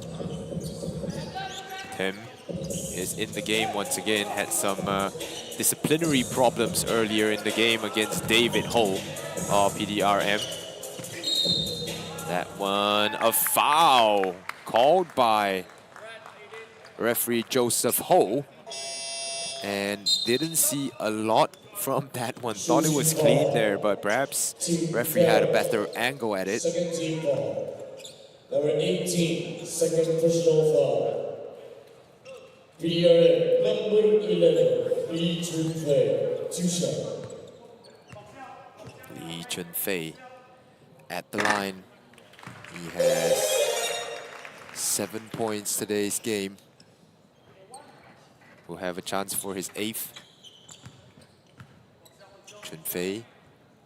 Tim is in the game once again, had some disciplinary problems earlier in the game against David Ho of Pdrm. That one, a foul called by referee Joseph Ho, and didn't see a lot from that one. Thought it was clean there, but perhaps referee had a better angle at it. Second team foul. Number 18, second personal foul. Pdrm number 11, Lee Chun-fei, 2 shots. Lee Chun-fei at the line. He has 7 points today's game. Will have a chance for his 8th. Chun-fei,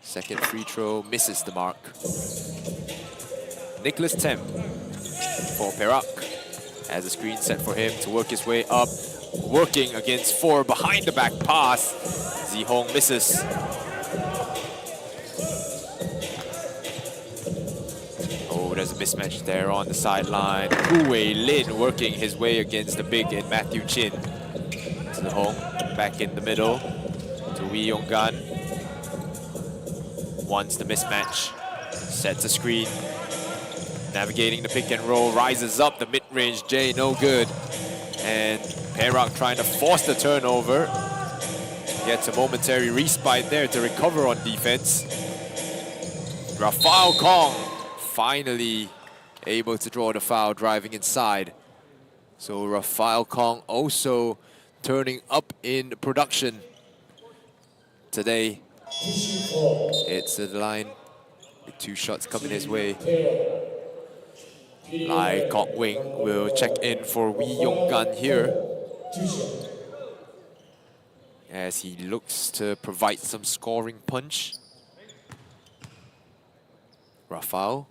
second free throw, misses the mark. Nicholas Tem for Perak has a screen set for him to work his way up. Working against 4 behind the back pass. Zi Hong misses. There's a mismatch there on the sideline. Hu Wei Lin working his way against the big and Matthew Chin. Zi Hong back in the middle to Wee Yong Gan. Wants the mismatch, sets a screen. Navigating the pick and roll, rises up the mid-range J, no good. And Perak trying to force the turnover. Gets a momentary respite there to recover on defense. Rafael Kong finally able to draw the foul, driving inside. So Rafael Kong also turning up in production today. It's the line with 2 shots coming his way. Lai Kok Wing will check in for Wee Yong Gan here, as he looks to provide some scoring punch. Rafael.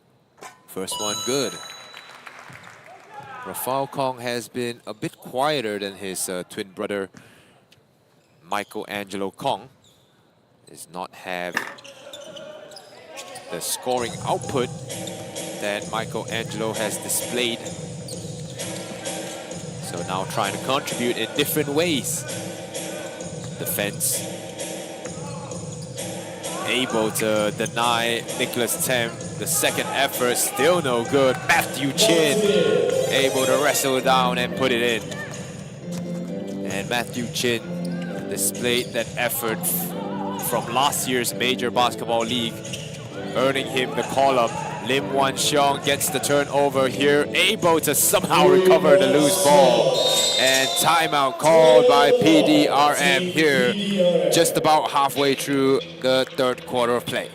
First one good. Rafael Kong has been a bit quieter than his twin brother, Michael-Angelo Kong. Does not have the scoring output that Michael-Angelo has displayed. So now trying to contribute in different ways. Defense. Able to deny Nicholas Tem. The second effort, still no good. Matthew Chin able to wrestle down and put it in. And Matthew Chin displayed that effort from last year's Major Basketball League, earning him the call-up. Lim Wan Xiong gets the turnover here, able to somehow recover the loose ball. And timeout called by Pdrm here, just about halfway through the 3rd quarter of play.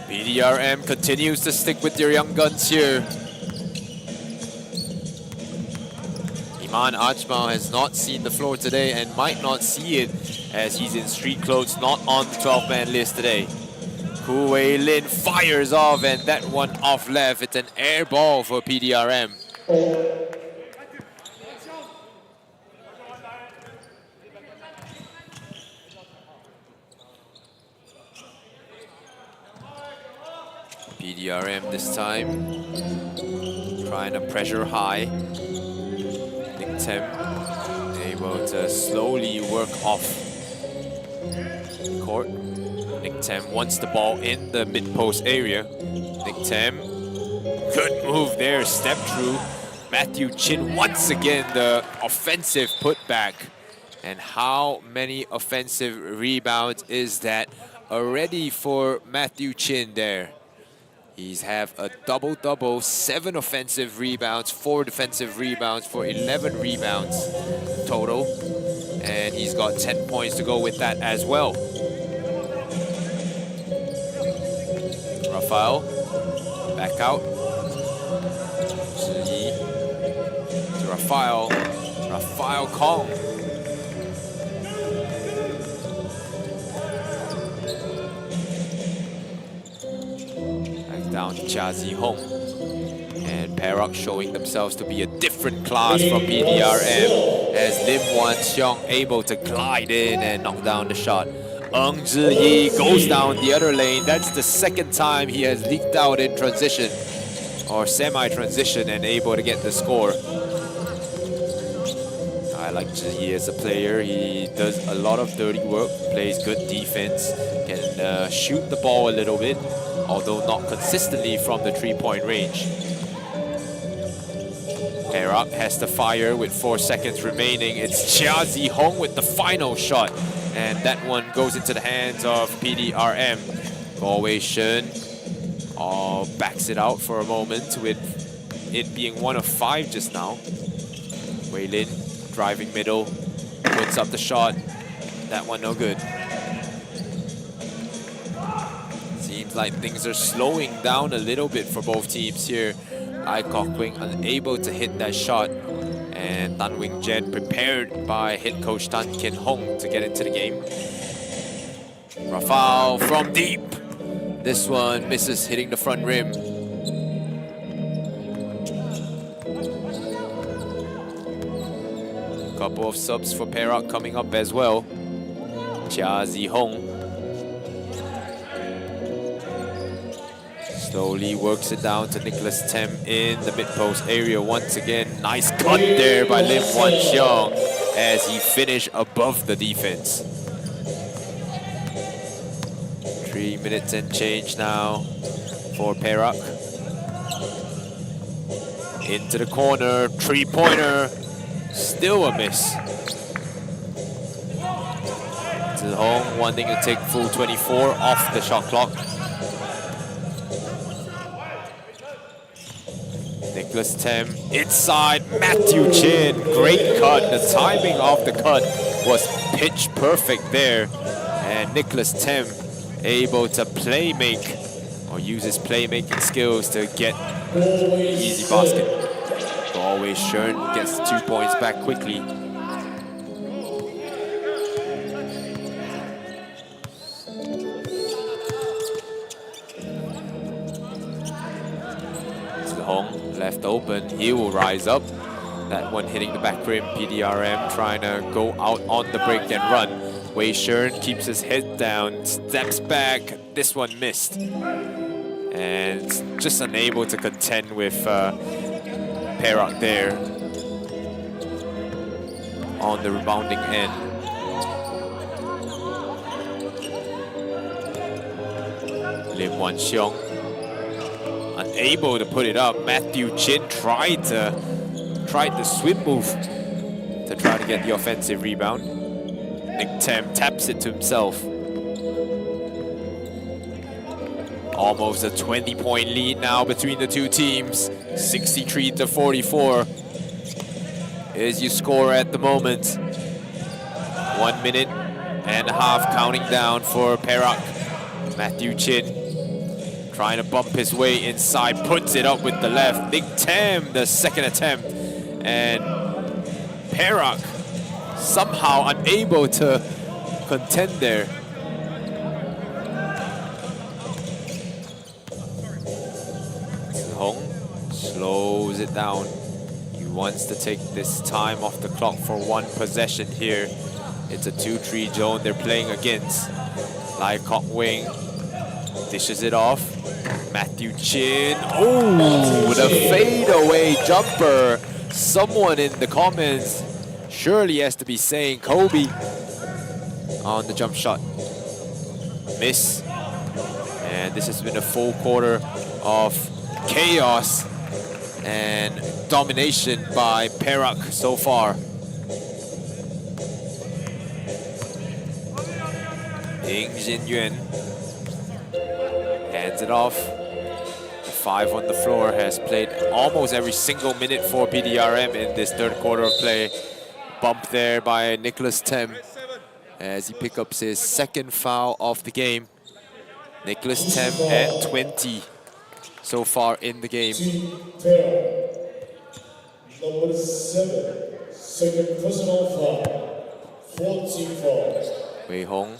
PDRM continues to stick with their young guns here. Iman Ajmal has not seen the floor today and might not see it as he's in street clothes, not on the 12-man list today. Ku Wei Lin fires off, and that one off left. It's an air ball for PDRM. PDRM this time trying to pressure high. Nick Tem able to slowly work off court. Nick Tem wants the ball in the mid-post area. Nick Tem, good move there, step through. Matthew Chin once again the offensive putback. And how many offensive rebounds is that already for Matthew Chin there? He's have a double-double, 7 offensive rebounds, 4 defensive rebounds for 11 rebounds total. And he's got 10 points to go with that as well. Rafael, back out. Zhi to Rafael. Rafael Kong. Back down to Chia Zi Hong. And Perak showing themselves to be a different class from PDRM as Lim Wan Xiong able to glide in and knock down the shot. Ng Zhi Yi goes down the other lane. That's the second time he has leaked out in transition or semi-transition and able to get the score. I like Zhi Yi as a player. He does a lot of dirty work, plays good defense, can shoot the ball a little bit, although not consistently from the 3-point range. Perak has to fire with 4 seconds remaining. It's Chia Zi Hong with the final shot. And that one goes into the hands of PDRM. Go Wei Shen backs it out for a moment with it being 1 of 5 just now. Wei Lin driving middle, puts up the shot. That one no good. Seems like things are slowing down a little bit for both teams here. Ai Kok Wing unable to hit that shot. And Tan Wing Jen prepared by head coach Tan Kin Hong to get into the game. Rafael from deep. This one misses, hitting the front rim. Couple of subs for Perak coming up as well. Chia Zi Hong slowly works it down to Nicholas Tem in the mid-post area once again. Nice cut there by Lim Wan Xiong as he finished above the defense. 3 minutes and change now for Perak. Into the corner, 3-pointer, still a miss. Zhi Hong wanting to take full 24 off the shot clock. Nicholas Tem inside, Matthew Chin, great cut. The timing of the cut was pitch perfect there. And Nicholas Tem able to play-make or use his playmaking skills to get the easy basket. Go Wei Shen gets 2 points back quickly. Left open, he will rise up. That one hitting the back rim. PDRM trying to go out on the break and run. Wei Shen keeps his head down, steps back. This one missed. And just unable to contend with Perak there on the rebounding end. Lim Wan Xiong unable to put it up. Matthew Chin tried the swim move to try to get the offensive rebound. Nick Tem taps it to himself. Almost a 20-point lead now between the two teams. 63-44 is your score at the moment. 1 minute and a half counting down for Perak. Matthew Chin trying to bump his way inside, puts it up with the left. Big Tam, the second attempt. And Perak somehow unable to contend there. Hong slows it down. He wants to take this time off the clock for one possession here. It's a 2-3 zone they're playing against. Lai Kok Wing dishes it off. Matthew Chin. Oh, the fadeaway jumper. Someone in the comments surely has to be saying Kobe on the jump shot. Miss. And this has been a full quarter of chaos and domination by Perak so far. Ying Jinyuan hands it off. The 5 on the floor has played almost every single minute for PDRM in this third quarter of play. Bump there by Nicholas Tem as he picks up his second foul of the game. Nicholas Tem at 20 so far in the game. Number 7, second personal foul, 14 fouls. Wei Hong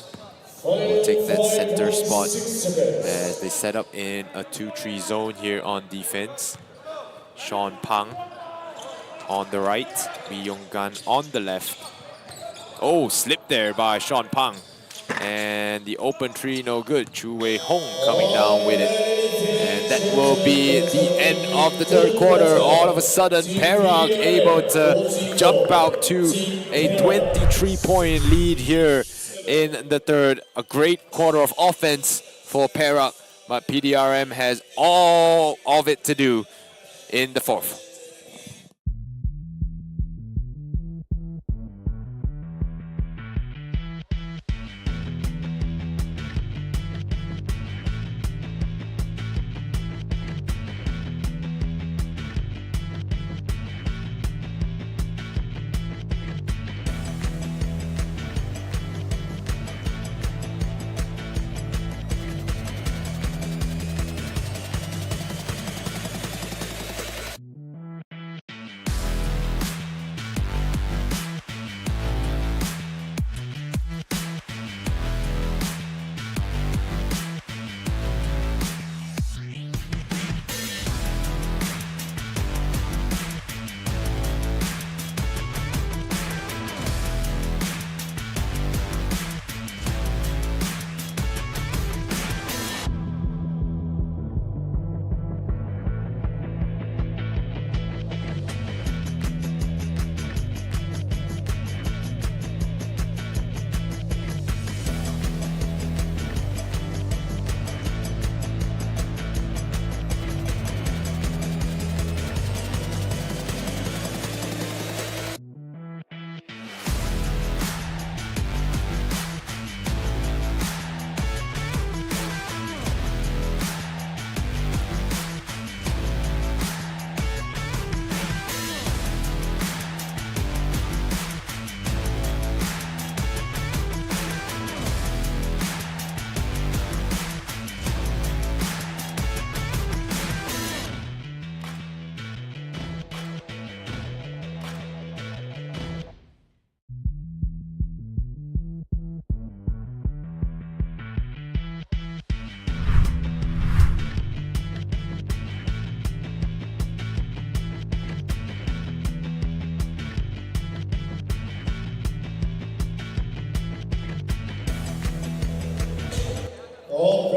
will take that center spot as they set up in a 2-3 zone here on defense. Sean Pang on the right, Wee Yong Gan on the left. Oh, slip there by Sean Pang. And the open 3 no good. Chu Wei Hong coming down with it. And that will be the end of the third quarter. All of a sudden, Perak able to jump out to a 23-point lead here in the third. A great quarter of offense for Perak, but PDRM has all of it to do in the fourth.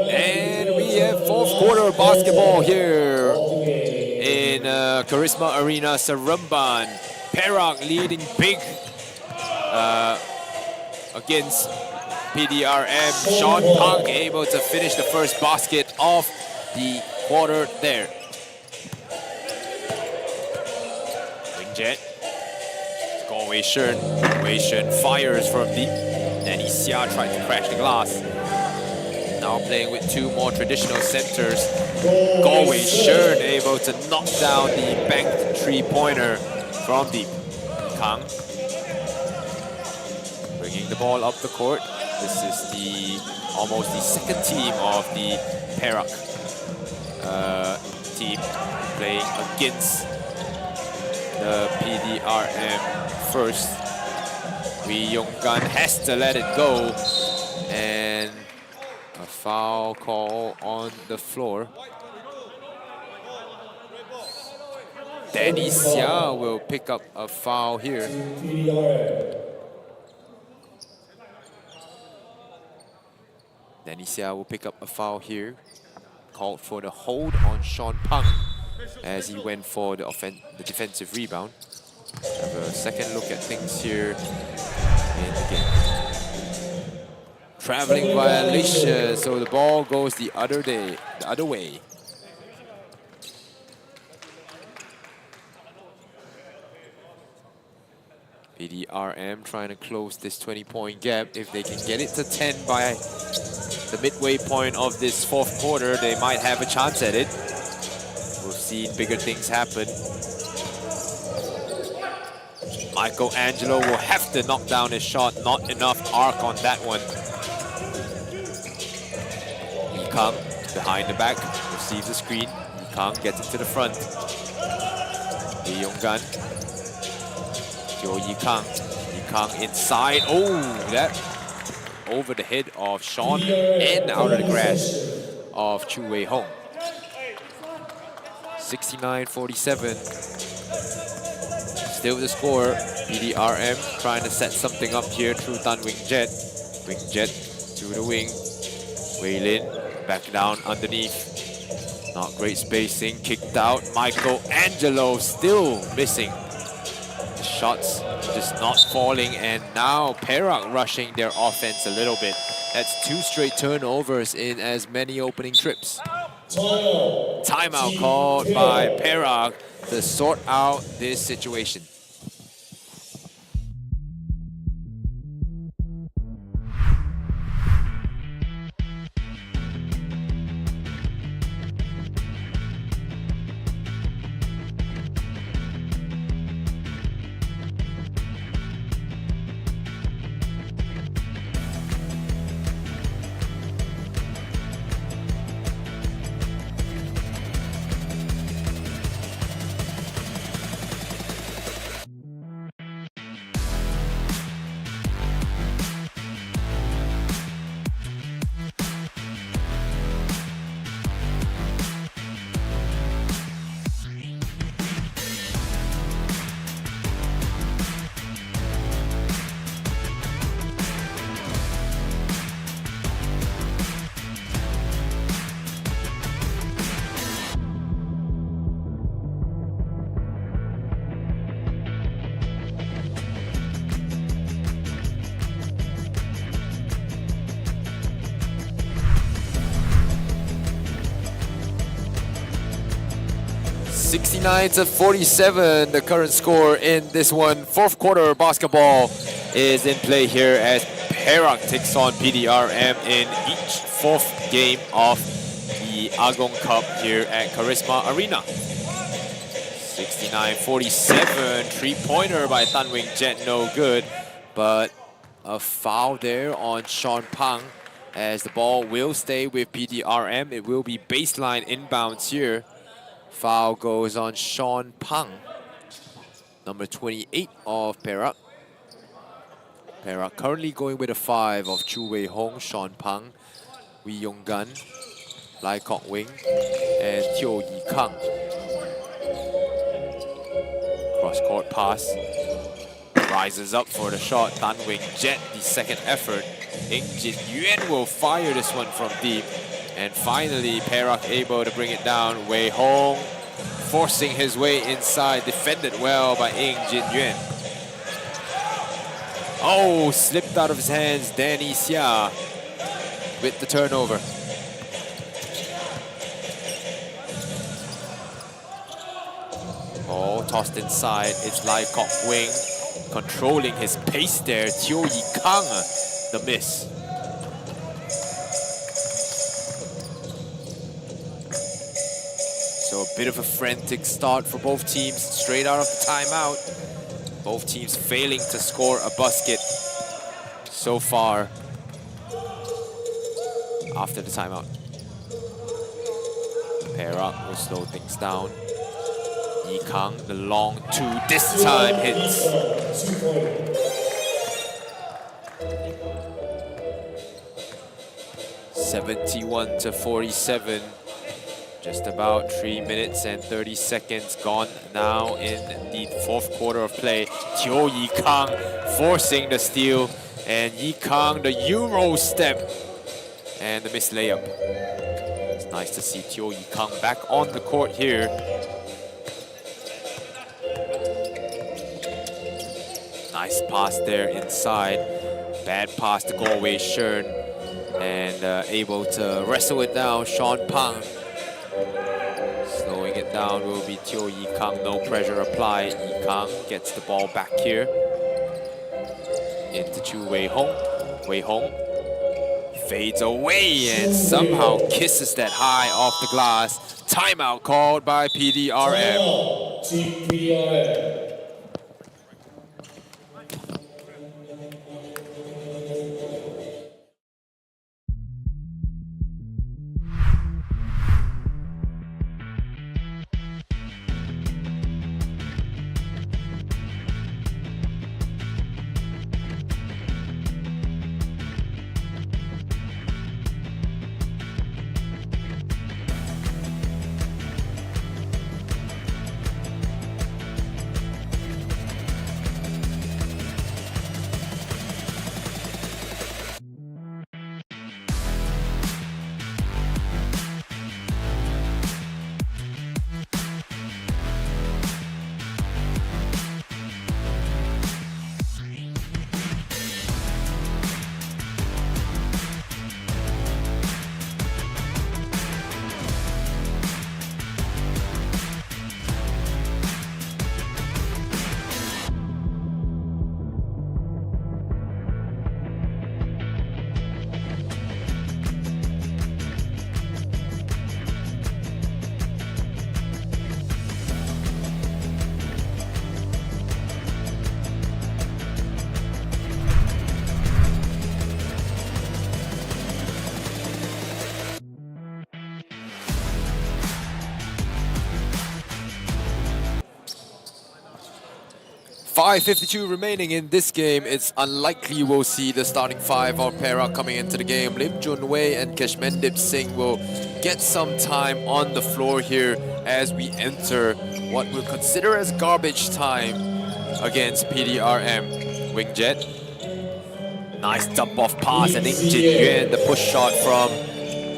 And we have fourth quarter basketball here in Charisma Arena, Seremban. Perak leading big against PDRM. Sean Pang able to finish the first basket of the quarter there. Wingjet. Go Wei Shen. Wei Shen fires from deep. Danny Xia tried to crash the glass. Now playing with two more traditional centers. Go Wei Shen able to knock down the banked three-pointer from deep. Kang bringing the ball up the court. This is almost the second team of the Perak. team playing against the PDRM first. Wee Yong-gun has to let it go, and a foul call on the floor. Danny Xia will pick up a foul here. Danny Xia will pick up a foul here. Called for the hold on Sean Pang as he went for the defensive rebound. Have a second look at things here in the game. Traveling violation, so the ball goes the other way. PDRM trying to close this 20-point gap. If they can get it to 10 by the midway point of this fourth quarter, they might have a chance at it. We've seen bigger things happen. Michelangelo will have to knock down his shot. Not enough arc on that one. Yikang behind the back, receives the screen. Yikang gets it to the front. Lee Yong-gun. Jo Yikang. Yikang inside. Oh, that over the head of Sean and out of the grasp of Chu Wei Hong. 69-47. Still the score. PDRM trying to set something up here through Tan Wing Jet. Wing Jet to the wing. Wei Lin back down underneath. Not great spacing. Kicked out. Michelangelo still missing. The shots just not falling, and now Perak rushing their offense a little bit. That's 2 straight turnovers in as many opening trips. Timeout called by Perak to sort out this situation. (69-47), the current score in this one. Fourth quarter basketball is in play here as Perak takes on PDRM in each fourth game of the Agong Cup here at Charisma Arena. 69-47, three-pointer by Tan Wing Jet, no good, but a foul there on Sean Pang as the ball will stay with PDRM. It will be baseline inbounds here. Foul goes on Sean Pang, number 28 of Perak. Perak currently going with a 5 of Chu Wei Hong, Sean Pang, Wee Yong-gun, Lai Kok Wing, and Teo Yikang. Cross-court pass. Rises up for the shot. Tan Wing Jet, the second effort. Ng Jin Yuan will fire this one from deep. And finally, Perak able to bring it down. Wei Hong forcing his way inside. Defended well by Ng Jin Yuan. Oh, slipped out of his hands. Danny Xia with the turnover. Ball tossed inside. It's Lai Kok Wing controlling his pace there. Teo Yikang, the miss. So a bit of a frantic start for both teams straight out of the timeout. Both teams failing to score a basket so far after the timeout. Perak will slow things down. Yi Kang, the long two, this time hits. 2 point. 71-47. Just about 3 minutes and 30 seconds gone now in the fourth quarter of play. Teo Yi Kang forcing the steal, and Yi Kang the Euro step and the missed layup. It's nice to see Teo Yi Kang back on the court here. Nice pass there inside. Bad pass to Galway Shern, and able to wrestle it down. Sean Pang slowing it down will be Teo Yi Kang. No pressure applied. Yi Kang gets the ball back here into Chu Wei Hong. Wei Hong fades away and somehow kisses that high off the glass. Timeout called by PDRM. Team Pdrm. 5:52 remaining in this game. It's unlikely we'll see the starting five of Perak coming into the game. Lim Jun Wei and Keshmendip Singh will get some time on the floor here as we enter what we'll consider as garbage time against PDRM. Wingjet. Nice dump-off pass, and Ing Jin Yuan, the push shot from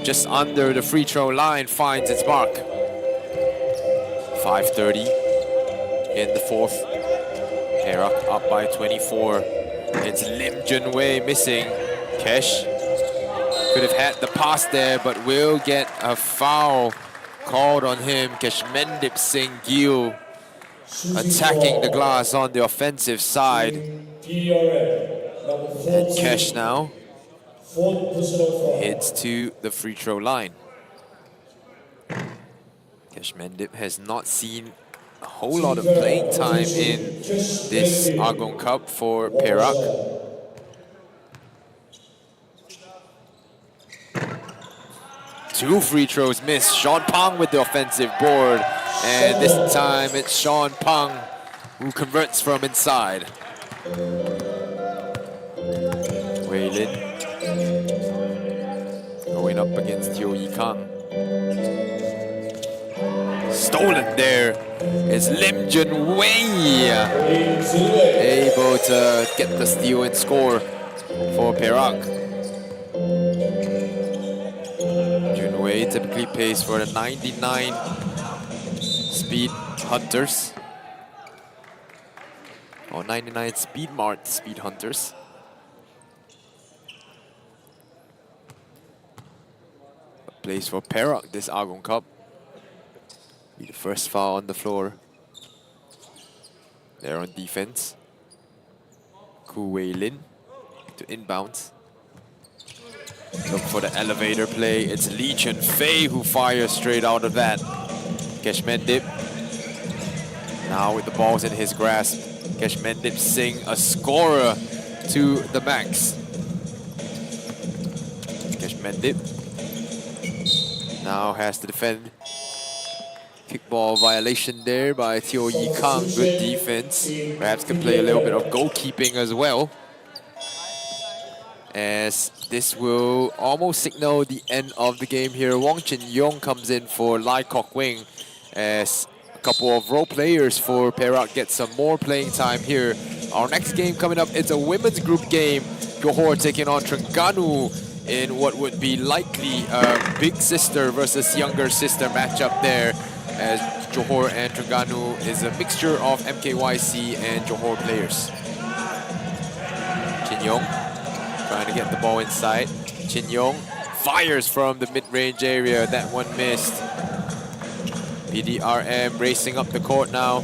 just under the free throw line, finds its mark. 5:30 in the fourth. Perak up by 24. It's Lim Jun Wei missing. Kesh could have had the pass there, but will get a foul called on him. Keshmendip Singh Gill attacking the glass on the offensive side. And Kesh now heads to the free throw line. Keshmendip has not seen a whole lot of playing time in this Agong Cup for Perak. Two free throws missed. Sean Pang with the offensive board. And this time it's Sean Pang who converts from inside. Wei Lin going up against Teo Yi Kang. Stolen there is Lim Jun Wei, able to get the steal and score for Perak. Jun Wei typically plays for the 99 Speed Hunters, or 99 Speed Mart Speed Hunters. Plays for Perak this Agong Cup. Be the first foul on the floor. They're on defense. Ku Wei Lin to inbounds. Look for the elevator play. It's Lee Chun Fei who fires straight out of that. Keshmendip now with the balls in his grasp. Keshmendip Singh, a scorer to the max. Keshmendip now has to defend Kickball violation there by Teo Yi Kang. Good defense. Perhaps can play a little bit of goalkeeping as well, as this will almost signal the end of the game here. Wong Chin Yong comes in for Lai Kok Wing, as a couple of role players for Perak get some more playing time here. Our next game coming up is a women's group game. Johor taking on Terengganu in what would be likely a big sister versus younger sister matchup there, as Johor and Terengganu is a mixture of MKYC and Johor players. Chin Yong trying to get the ball inside. Chin Yong fires from the mid-range area. That one missed. Pdrm racing up the court now.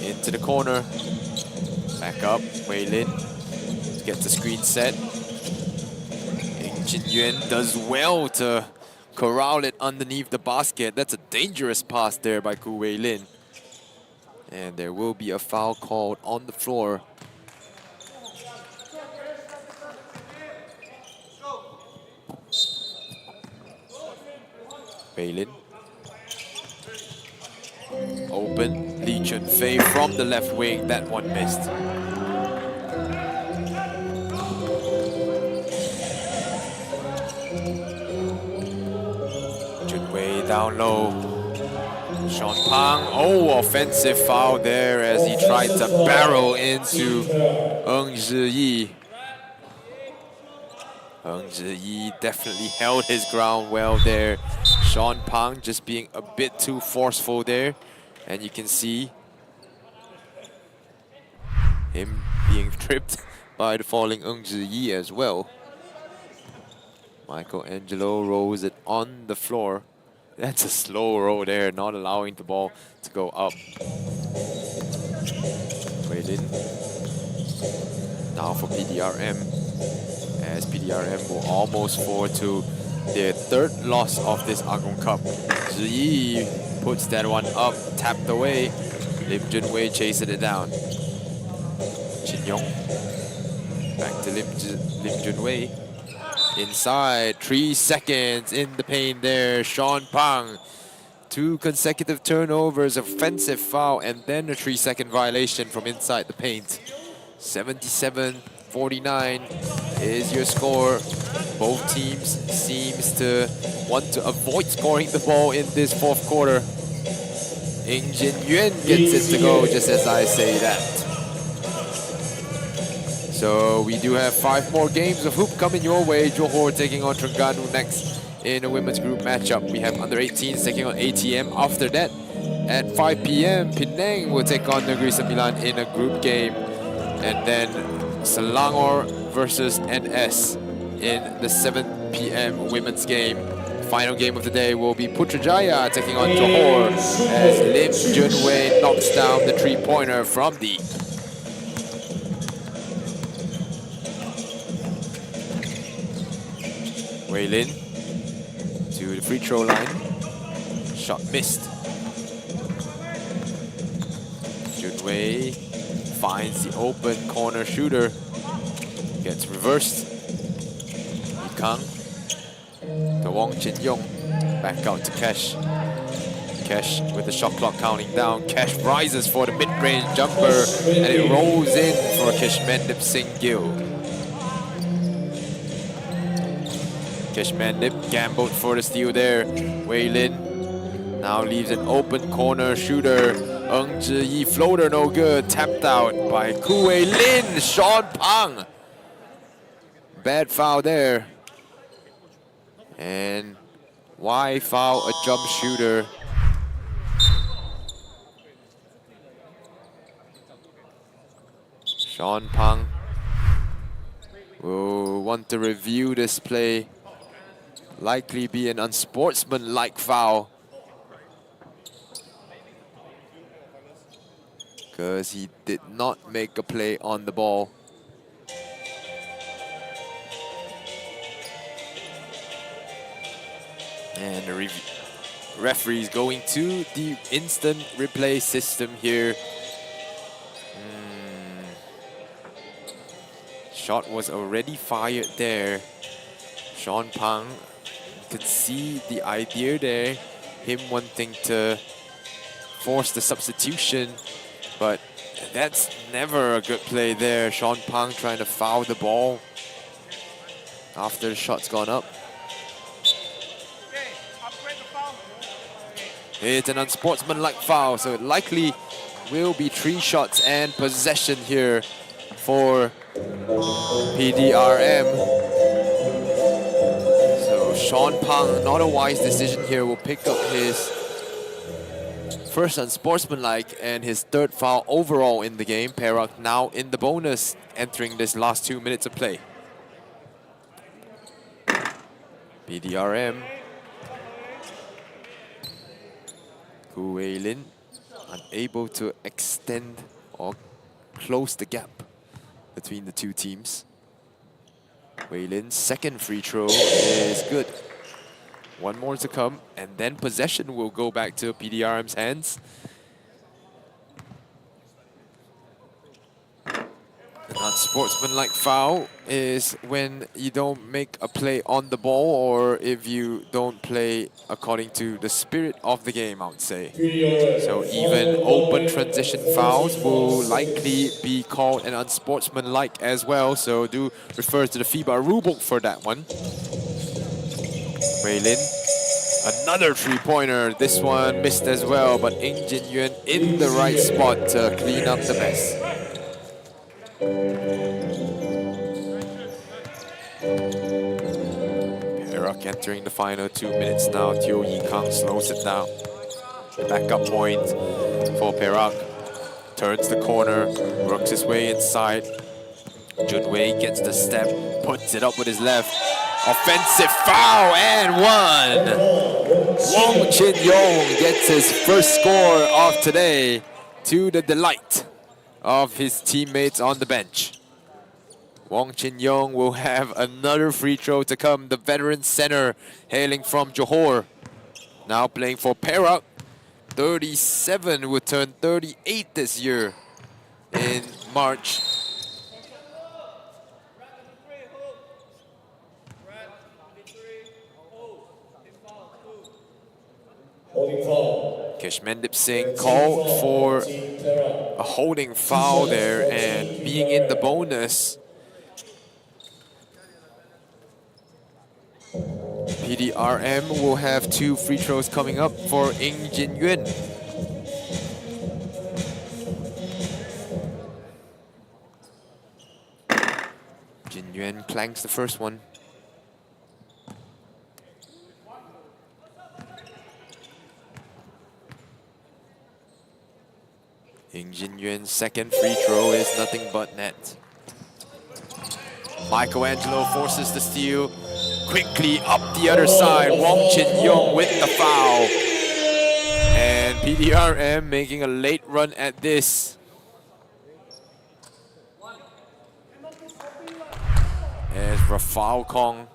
Into the corner. Back up. Wei Lin gets the screen set. Ing Jin Yuan does well to corral it underneath the basket. That's a dangerous pass there by Ku Wei Lin. And there will be a foul called on the floor. Wei Lin. Open. Lee Chun Fei from the left wing. That one missed. Jun Wei down low. Sean Pang. Oh, offensive foul there as he tried to barrel into Ng Zhi Yi. Ng Zhi Yi definitely held his ground well there. Sean Pang just being a bit too forceful there. And you can see him being tripped by the falling Ng Zhi Yi as well. Michelangelo rolls it on the floor. That's a slow roll there, not allowing the ball to go up. Wei Lin. Now for Pdrm, as Pdrm will almost fall to their third loss of this Agong Cup. Zhi Yi puts that one up, tapped away. Lim Jun Wei chasing it down. Chin Yong. Back to Lim Jun Wei. Inside, 3 seconds in the paint there. Sean Pang. 2 consecutive turnovers, offensive foul, and then a 3-second violation from inside the paint. 77-49 is your score. Both teams seems to want to avoid scoring the ball in this fourth quarter. Ing Jin Yuan gets it to go just as I say that. So we do have 5 more games of hoop coming your way. Johor taking on Terengganu next in a women's group matchup. We have under 18s taking on ATM. After that, at 5 p.m, Penang will take on Negeri Sembilan in a group game. And then Selangor versus NS in the 7 p.m. women's game. Final game of the day will be Putrajaya taking on Johor as Lim Jun Wei knocks down the 3-pointer from deep. Wei Lin to the free throw line. Shot missed. Jun Wei finds the open corner shooter. Gets reversed. Yi Kang to Wong Chin Yong. Back out to Cash. Cash with the shot clock counting down. Cash rises for the mid-range jumper and it rolls in for Keshmendip Singh Gill. Keshmendip gambled for the steal there. Wei Lin now leaves an open corner shooter. Ng Zhi Yi floater no good. Tapped out by Ku Wei Lin. Sean Pang. Bad foul there. And why foul a jump shooter? Sean Pang will want to review this play. Likely be an unsportsmanlike foul, because he did not make a play on the ball. And the referee's going to the instant replay system here. Shot was already fired there. Sean Pang could see the idea there. him wanting to force the substitution, but that's never a good play there. Sean Pang trying to foul the ball after the shot's gone up. It's an unsportsmanlike foul, so it likely will be 3 shots and possession here for PDRM. So Sean Pang, not a wise decision here, will pick up his first unsportsmanlike and his 3rd foul overall in the game. Perak now in the bonus, entering this last 2 minutes of play. PDRM. Gu Weilin unable to extend or close the gap between the two teams. Weilin's 2nd free throw is good. 1 more to come, and then possession will go back to PDRM's hands. An unsportsmanlike foul is when you don't make a play on the ball, or if you don't play according to the spirit of the game, I would say. So even open transition fouls will likely be called an unsportsmanlike as well, so do refer to the FIBA rulebook for that one. Weilin, another 3-pointer. This one missed as well, but Ng Jin Yuan in the right spot to clean up the mess. Perak entering the final 2 minutes now. Teo Yi Kang slows it down. Backup point for Perak. Turns the corner, works his way inside. Jun Wei gets the step, puts it up with his left. Offensive foul and 1. Wong Chin Yong gets his first score of today, to the delight of his teammates on the bench. Wong Chin Yong will have another free throw to come. The veteran center hailing from Johor, now playing for Perak. 37, will turn 38 this year in March. Keshmendip Singh called for a holding foul there, and being in the bonus, PDRM will have 2 free throws coming up for Ng Jin Yuan. Jin Yuan clanks the first one. Ng Jin Yuan's 2nd free throw is nothing but net. Michelangelo forces the steal. Quickly up the other side, Wong Chin Yong with the foul. And PDRM making a late run at this. As Rafal Kong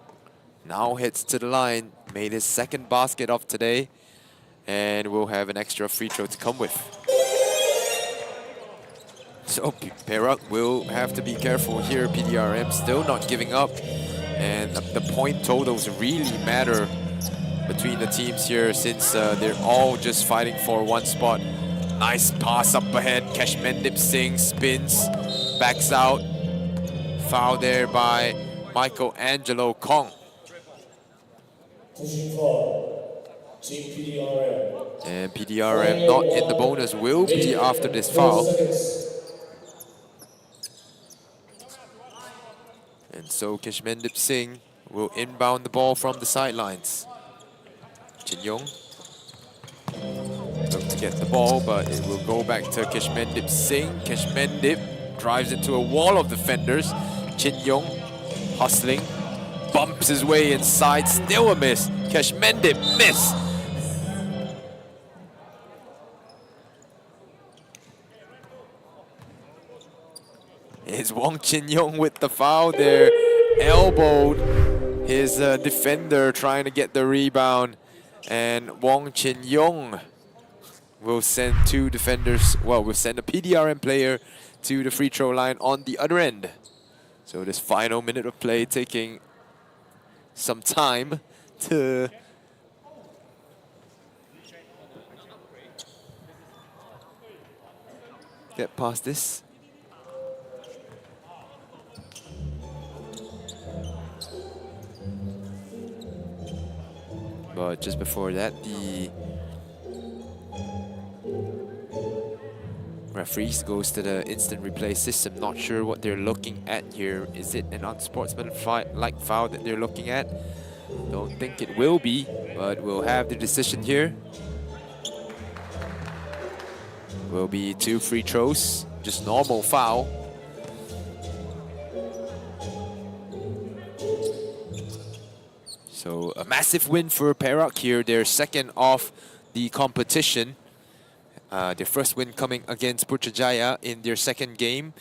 now hits to the line, made his 2nd basket of today, and will have an extra free throw to come with. So Perak will have to be careful here. PDRM still not giving up, and the point totals really matter between the teams here, since they're all just fighting for 1 spot. Nice pass up ahead. Keshmendip Singh spins, backs out. Foul there by Michelangelo Kong. And PDRM not in the bonus will be after this foul. And so Keshmendip Singh will inbound the ball from the sidelines. Chin Yong look to get the ball, but it will go back to Keshmendip Singh. Keshmendip drives into a wall of defenders. Chin Yong hustling, bumps his way inside, still a miss. Keshmendip miss. It's Wong Chin Yong with the foul there. Elbowed his defender trying to get the rebound. And Wong Chin Yong will send 2 defenders, well, will send a PDRM player to the free throw line on the other end. So this final minute of play taking some time to get past this. But just before that, the referees goes to the instant replay system. Not sure what they're looking at here. Is it an unsportsmanlike foul that they're looking at? Don't think it will be, but we'll have the decision here. Will be 2 free throws, just normal foul. So a massive win for Perak here. They're second of the competition. Their first win coming against Putrajaya in their second game.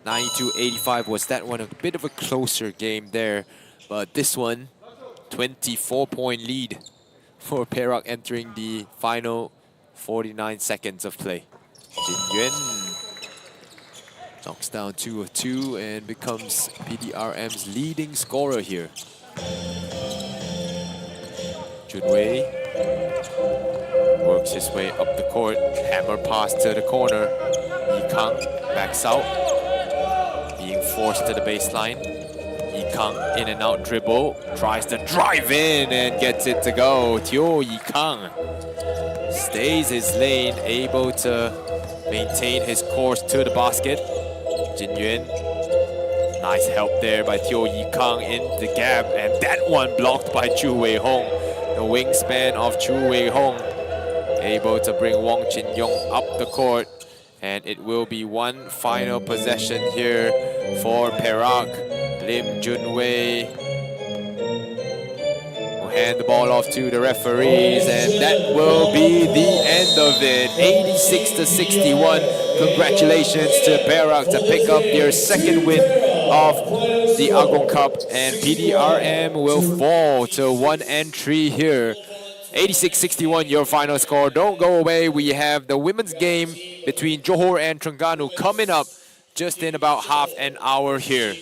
92-85 was that one. A bit of a closer game there. But this one, 24-point lead for Perak entering the final 49 seconds of play. Jin Yuan knocks down 2 of 2 and becomes PDRM's leading scorer here. Junwei works his way up the court, hammer pass to the corner. Yikang backs out, being forced to the baseline. Yikang in and out dribble, tries to drive in and gets it to go. Teo Yikang stays his lane, able to maintain his course to the basket. Jin Yuan, nice help there by Teo Yikang in the gap, and that one blocked by Chu Wei Hong. The wingspan of Chu Wei Hong, able to bring Wong Chin Yong up the court, and it will be one final possession here for Perak. Lim Junwei will hand the ball off to the referees, and that will be the end of it. 86-61. Congratulations to Perak to pick up their second win of the Agong Cup, and PDRM will fall to 1-3 here. 86-61 your final score. Don't go away. We have the women's game between Johor and Terengganu coming up just in about half an hour here.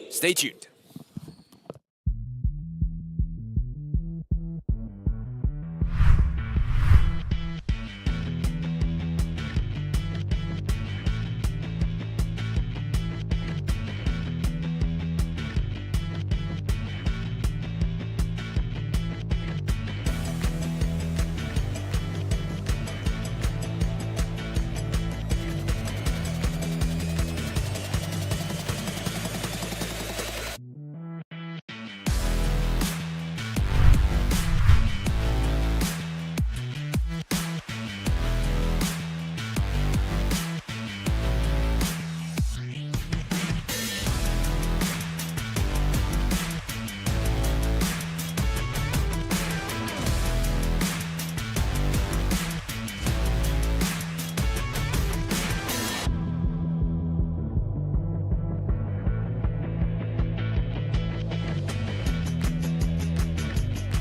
Stay tuned.